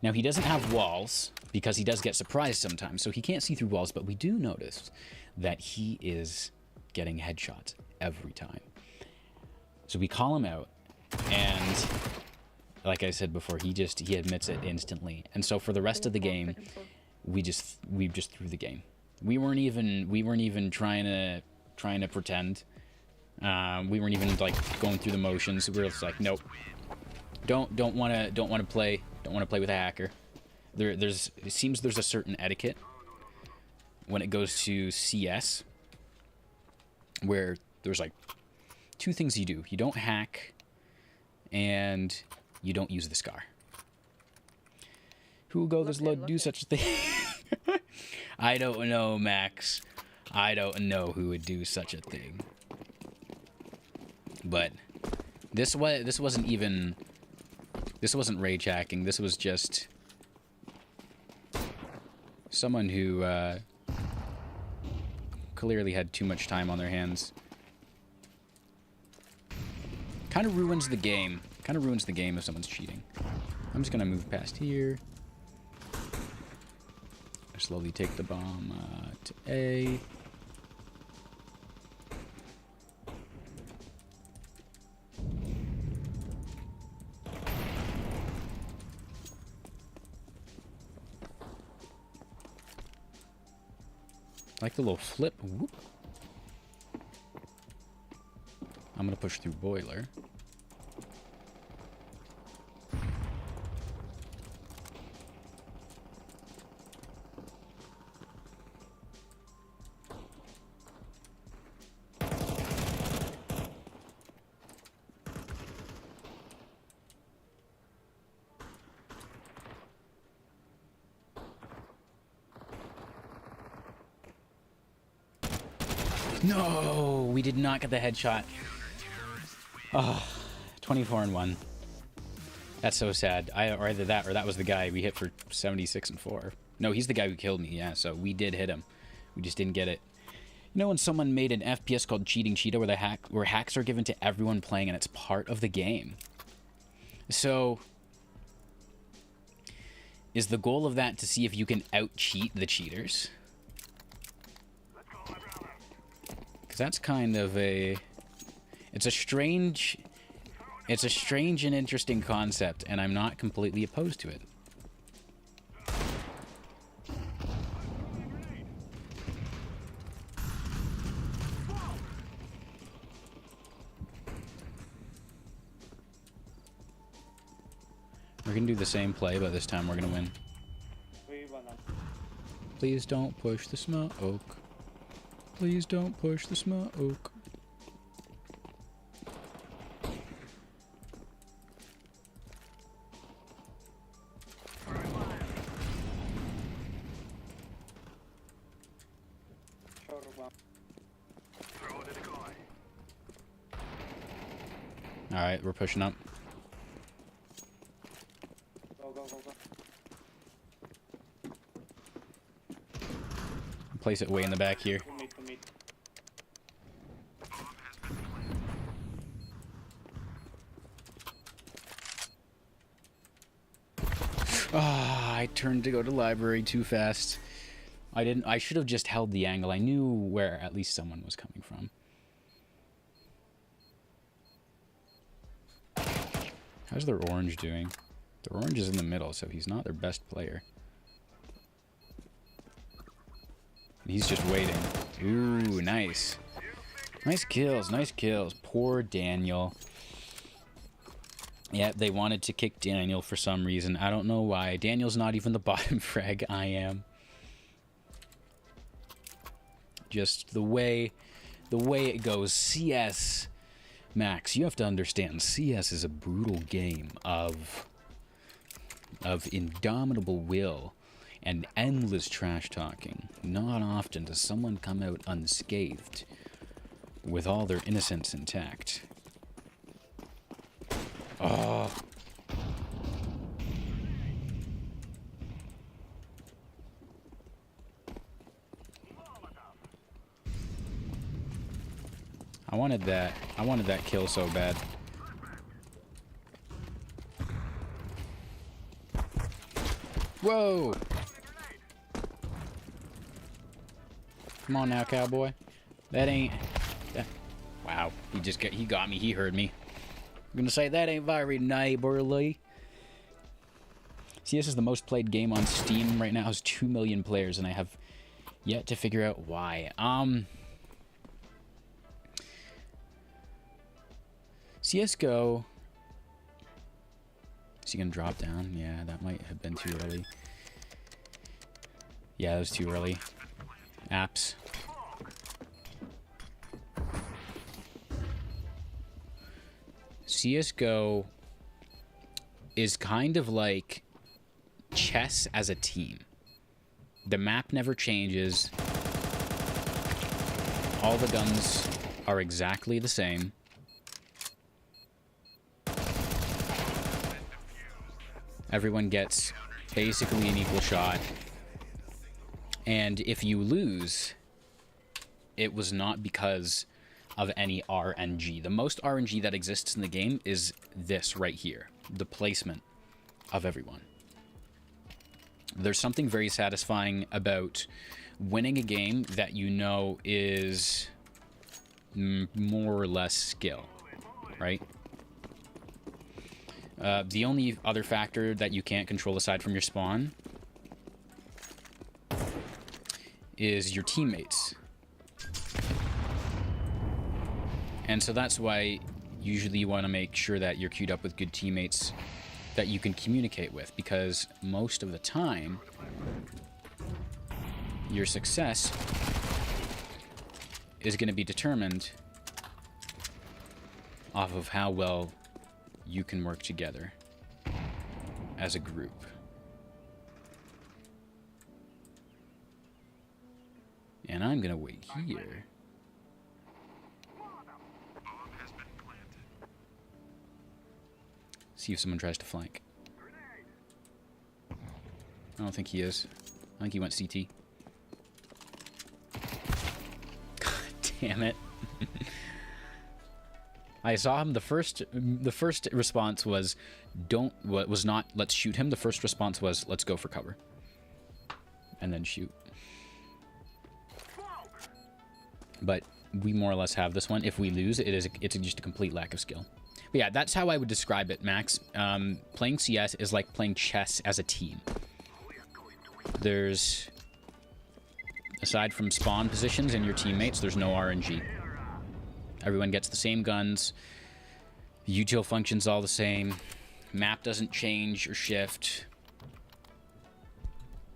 Now, he doesn't have walls, because he does get surprised sometimes, so he can't see through walls, but we do notice that he is getting headshots every time. So we call him out, and like I said before, he admits it instantly. And so for the rest of the game, we just threw the game. We weren't even trying to pretend. We weren't even like going through the motions. We were just like, nope. Don't want to play with a hacker. It seems there's a certain etiquette when it goes to CS. where there's like two things you do. You don't hack, and you don't use the scar. Who go this low to do such a thing? I don't know, Max. I don't know who would do such a thing. But this wasn't rage hacking. This was just someone who clearly had too much time on their hands. Kind of ruins the game. Kind of ruins the game if someone's cheating. I'm just gonna move past here. Slowly take the bomb to A. Like the little flip. Whoop. I'm gonna push through boiler. No, we did not get the headshot. Oh, 24 and 1. That's so sad. Or either that or that was the guy we hit for 76 and 4. No, he's the guy who killed me. Yeah, so we did hit him. We just didn't get it. You know when someone made an FPS called Cheating Cheetah where hacks are given to everyone playing and it's part of the game. So is the goal of that to see if you can out-cheat the cheaters? That's kind of it's a strange and interesting concept, and I'm not completely opposed to it. We're gonna do the same play, but this time we're gonna win. Please don't push the smoke. Please don't push the smoke. Alright, we're pushing up. Go. Place it way in the back here. Ah, I turned to go to library too fast. I should have just held the angle. I knew where at least someone was coming from. How's their orange doing? Their orange is in the middle, so he's not their best player. He's just waiting. Ooh, nice. Nice kills, nice kills. Poor Daniel. Yeah, they wanted to kick Daniel for some reason. I don't know why. Daniel's not even the bottom frag. I am. Just the way it goes. CS, Max, you have to understand, CS is a brutal game of indomitable will and endless trash talking. Not often does someone come out unscathed with all their innocence intact. Oh. I wanted that kill so bad. Whoa! Come on now, cowboy. That ain't... Wow, he got me. He heard me. I'm gonna say that ain't very neighborly. CS is the most played game on Steam right now. It has 2 million players, and I have yet to figure out why. CSGO. Is he gonna drop down? Yeah, that might have been too early. Yeah, that was too early. Apps. CSGO is kind of like chess as a team. The map never changes. All the guns are exactly the same. Everyone gets basically an equal shot. And if you lose, it was not because of any RNG. The most RNG that exists in the game is this right here, the placement of everyone. There's something very satisfying about winning a game that you know is more or less skill, right? The only other factor that you can't control aside from your spawn is your teammates. And so that's why usually you want to make sure that you're queued up with good teammates that you can communicate with, because most of the time your success is going to be determined off of how well you can work together as a group. And I'm going to wait here. See if someone tries to flank. I don't think he is. I think he went CT. God damn it. I saw him. The first response was not let's shoot him. The first response was let's go for cover. And then shoot. But we more or less have this one. If we lose, it's just a complete lack of skill. But yeah, that's how I would describe it, Max. Playing CS is like playing chess as a team. There's, aside from spawn positions and your teammates, there's no RNG. Everyone gets the same guns. The util function's all the same. Map doesn't change or shift.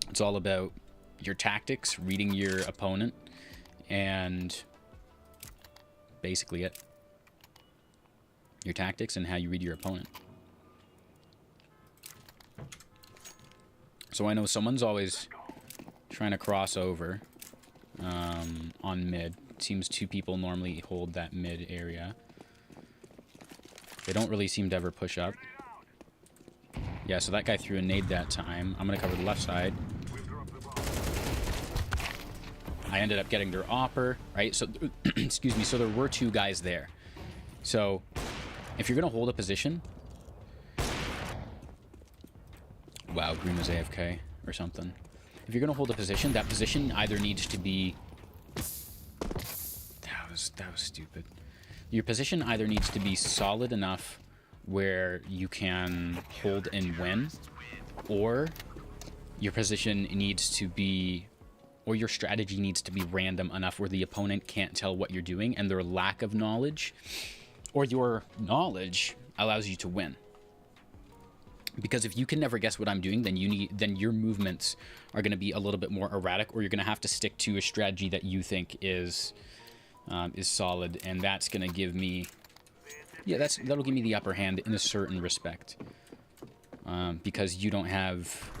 It's all about your tactics, reading your opponent, and basically it. Your tactics and how you read your opponent. So I know someone's always trying to cross over on mid. It seems two people normally hold that mid area. They don't really seem to ever push up. Yeah, so that guy threw a nade that time. I'm going to cover the left side. I ended up getting their opper, right? So, excuse me, so there were two guys there. So if you're going to hold a position... Wow, Green was AFK or something. If you're going to hold a position, that position either needs to be... That was stupid. Your position either needs to be solid enough where you can hold and win, or your position needs to be... or your strategy needs to be random enough where the opponent can't tell what you're doing, and their lack of knowledge... or your knowledge allows you to win. Because if you can never guess what I'm doing, then your movements are going to be a little bit more erratic, or you're going to have to stick to a strategy that you think is solid, and that's going to give me, that'll give me the upper hand in a certain respect, because you don't have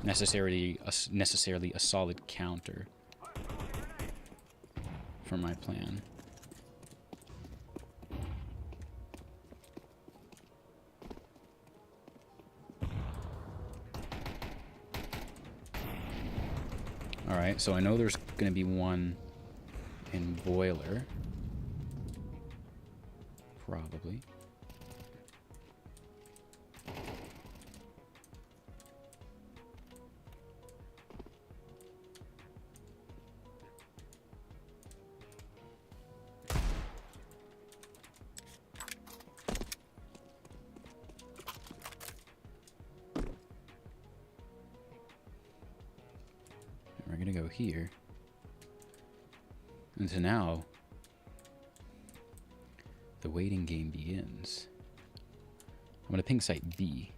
necessarily a solid counter for my plan. Alright, so I know there's going to be one in boiler. Probably. We're going to go here. And so now, the waiting game begins. I'm going to ping site B,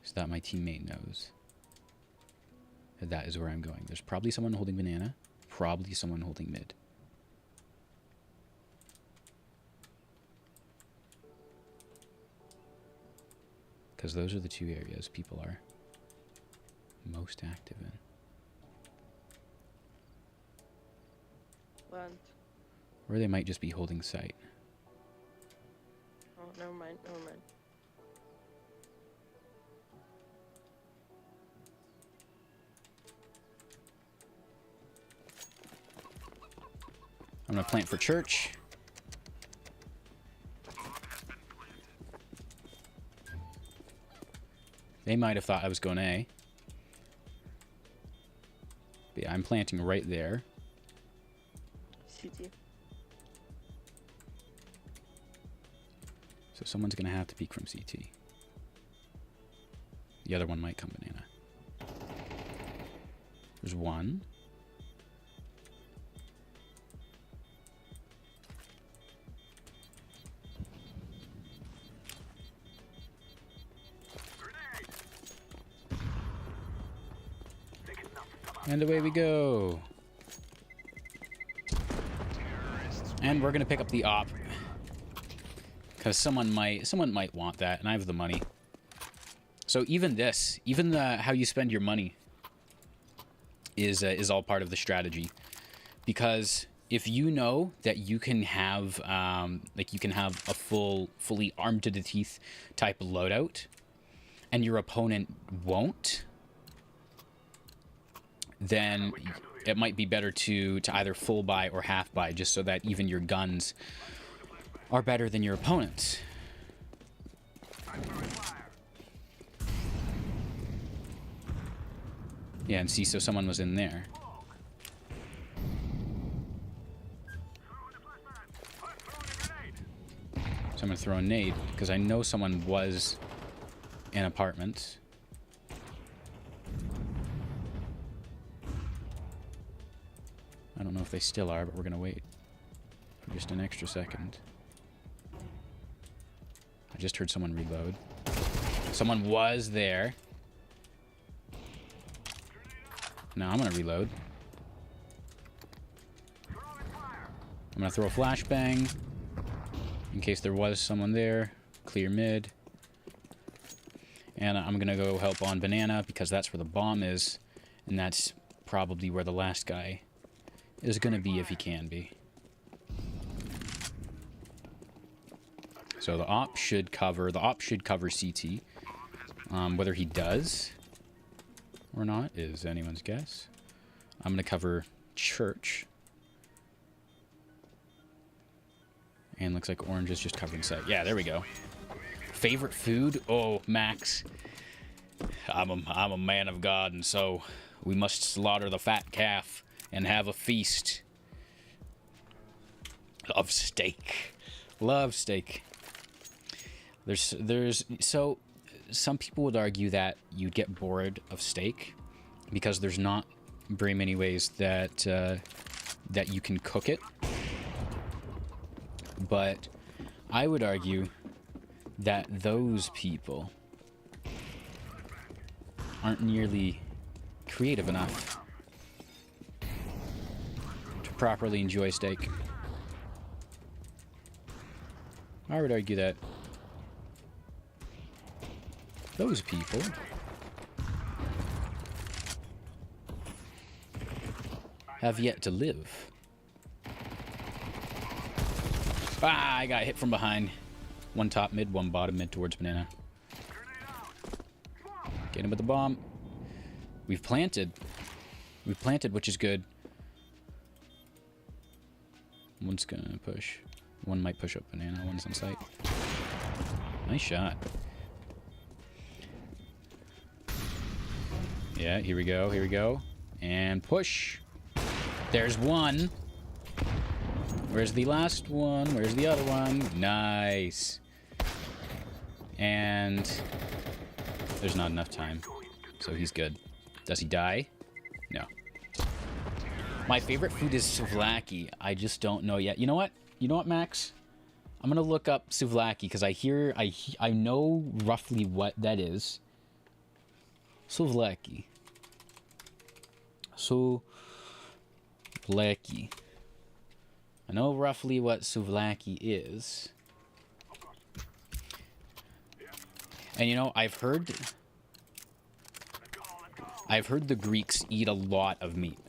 so that my teammate knows that that is where I'm going. There's probably someone holding banana, probably someone holding mid. because those are the two areas people are most active in. Land. Or they might just be holding sight. Oh, never mind, never mind. I'm gonna plant for church. They might have thought I was going A. But yeah, I'm planting right there. City. So someone's gonna have to peek from CT. The other one might come banana. There's one. And away we go. And we're gonna pick up the op. Because someone might want that, and I have the money. So even this, even how you spend your money is all part of the strategy. Because if you know that you can have like you can have a fully armed to the teeth type loadout, and your opponent won't, then it might be better to either full buy or half buy, just so that even your guns are better than your opponent's. Yeah, and see, so someone was in there. So I'm gonna throw a nade, because I know someone was in apartments. I don't know if they still are, but we're gonna wait for just an extra second. I just heard someone reload. Someone was there. Now I'm gonna reload. I'm gonna throw a flashbang in case there was someone there. Clear mid. And I'm gonna go help on banana because that's where the bomb is, and that's probably where the last guy is gonna be if he can be. So the op should cover CT. Whether he does or not is anyone's guess. I'm gonna cover church. And looks like orange is just covering sight. Yeah, there we go. Favorite food? Oh, Max. I'm a man of God, and so we must slaughter the fat calf and have a feast. Love steak. Love steak. So some people would argue that you'd get bored of steak because there's not very many ways that that you can cook it. But I would argue that those people aren't nearly creative enough to properly enjoy steak. I would argue that those people have yet to live. Ah, I got hit from behind. One top mid, one bottom mid towards banana. Get him with the bomb. We've planted. We've planted, which is good. One's gonna push. One might push up banana. One's on site. Nice shot. Yeah, here we go. Here we go. And push. There's one. Where's the last one? Where's the other one? Nice. And there's not enough time. So he's good. Does he die? No. My favorite food is souvlaki. I just don't know yet. You know what? You know what, Max? I'm gonna look up souvlaki because I know roughly what that is. Souvlaki. Souvlaki. I know roughly what souvlaki is. And you know, I've heard the Greeks eat a lot of meat.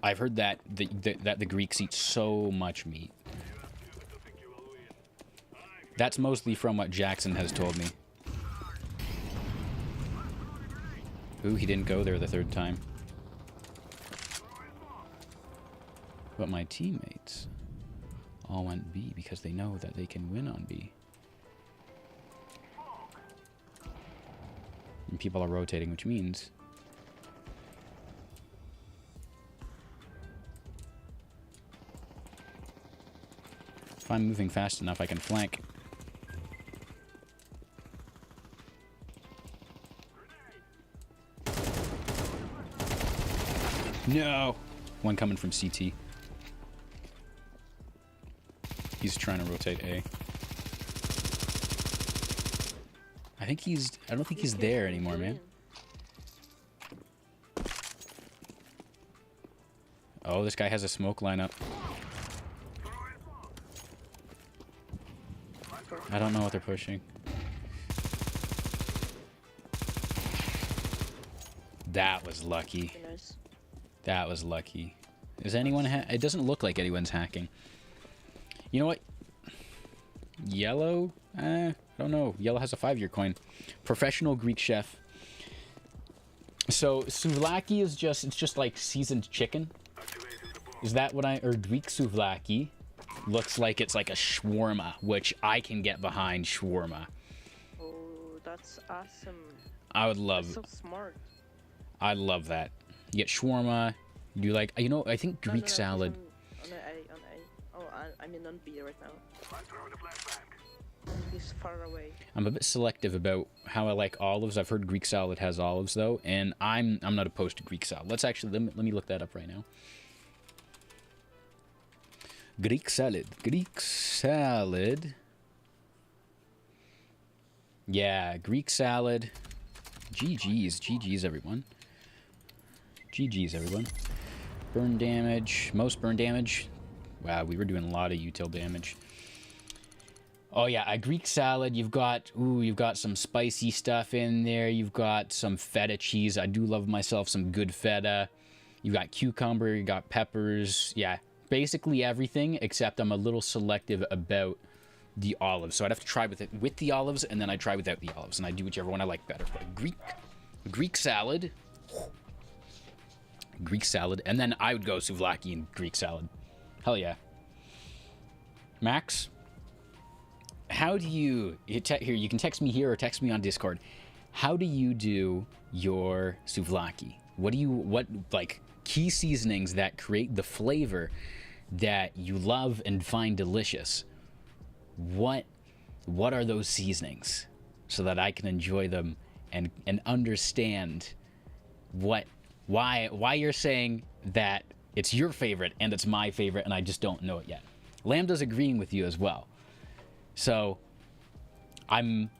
I've heard that the Greeks eat so much meat. That's mostly from what Jackson has told me. Ooh, he didn't go there the third time. But my teammates all went B because they know that they can win on B. And people are rotating, which means if I'm moving fast enough, I can flank. No! One coming from CT. He's trying to rotate A. I don't think he's there anymore, man. Oh, this guy has a smoke lineup. I don't know what they're pushing. That was lucky. That was lucky. Is anyone it doesn't look like anyone's hacking. You know what? Yellow? I don't know. Yellow has a 5-year coin. Professional Greek chef. So souvlaki is just like seasoned chicken. Is that what or Greek souvlaki looks like it's like a shawarma, which I can get behind shawarma. Oh, that's awesome. I would love. That's so smart. I love that. You get shawarma. You do like, you know, I think Greek No, salad. On A. Oh, I'm in on B right now. He's far away. I'm a bit selective about how I like olives. I've heard Greek salad has olives though, and I'm not opposed to Greek salad. Let's actually let me look that up right now. Greek salad. Greek salad. Yeah, Greek salad. GG's everyone. GG's everyone. Burn damage. Most burn damage. Wow, we were doing a lot of util damage. Oh yeah, a Greek salad. You've got some spicy stuff in there. You've got some feta cheese. I do love myself some good feta. You've got cucumber. You got peppers. Yeah, basically everything except I'm a little selective about the olives. So I'd have to try with the olives, and then I try without the olives, and I do whichever one I like better. But Greek salad. Greek salad, and then I would go souvlaki and Greek salad. Hell yeah. Max, how do you here? You can text me here or text me on Discord. How do you do your souvlaki? What like key seasonings that create the flavor that you love and find delicious? What are those seasonings so that I can enjoy them and understand why you're saying that it's your favorite and it's my favorite and I just don't know it yet. Lambda's agreeing with you as well. So I need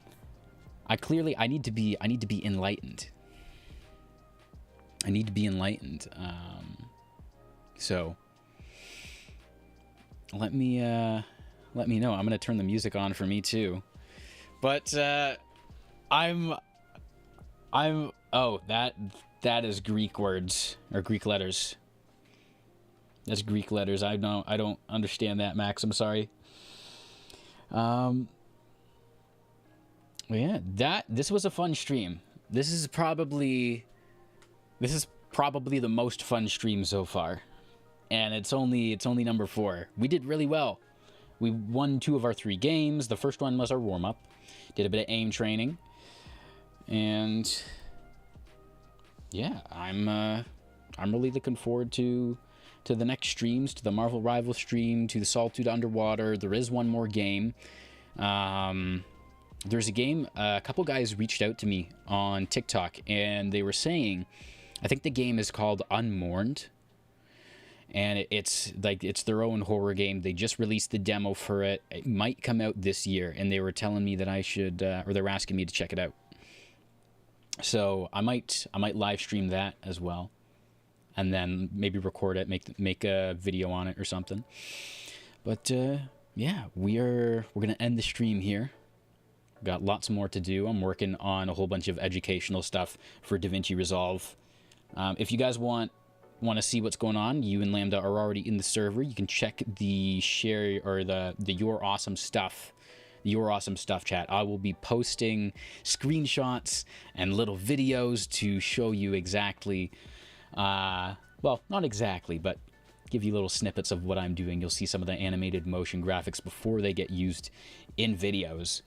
to be enlightened. I need to be enlightened. So let me know. I'm gonna turn the music on for me too. But oh, that is Greek words or Greek letters. That's Greek letters. I don't understand that, Max. I'm sorry. Yeah, this was a fun stream. This is probably the most fun stream so far. And it's only number 4. We did really well. We won 2 of our 3 games. The first one was our warm-up. Did a bit of aim training. And yeah, I'm really looking forward to the next streams, to the Marvel Rival stream, to the Solitude Underwater. There is one more game. There's a game, a couple guys reached out to me on TikTok, and they were saying, I think the game is called Unmourned, and it's their own horror game. They just released the demo for it. It might come out this year, and they were telling me that I should, or they were asking me to check it out. So I might live stream that as well, and then maybe record it, make a video on it or something. But yeah, we're gonna end the stream here. Got lots more to do. I'm working on a whole bunch of educational stuff for DaVinci Resolve. If you guys want to see what's going on, you and Lambda are already in the server. You can check the share or the Your Awesome Stuff chat. I will be posting screenshots and little videos to show you exactly, well, not exactly, but give you little snippets of what I'm doing. You'll see some of the animated motion graphics before they get used in videos.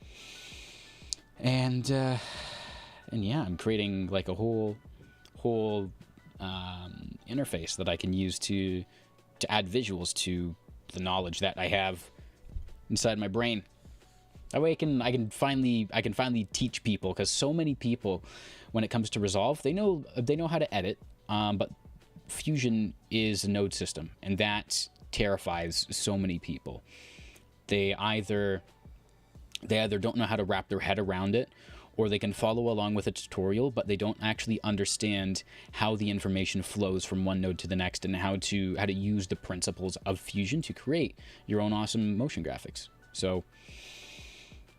And yeah, I'm creating like a whole interface that I can use to add visuals to the knowledge that I have inside my brain. That way I can finally teach people, because so many people, when it comes to Resolve, they know how to edit, but Fusion is a node system, and that terrifies so many people. They either don't know how to wrap their head around it, or they can follow along with a tutorial, but they don't actually understand how the information flows from one node to the next, and how to use the principles of Fusion to create your own awesome motion graphics. So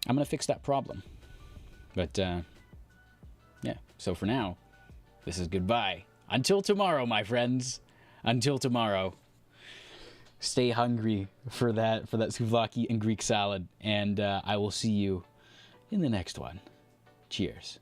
I'm gonna fix that problem. But yeah, so for now, this is goodbye. Until tomorrow, my friends. Until tomorrow. Stay hungry for that souvlaki and Greek salad, and I will see you in the next one. Cheers.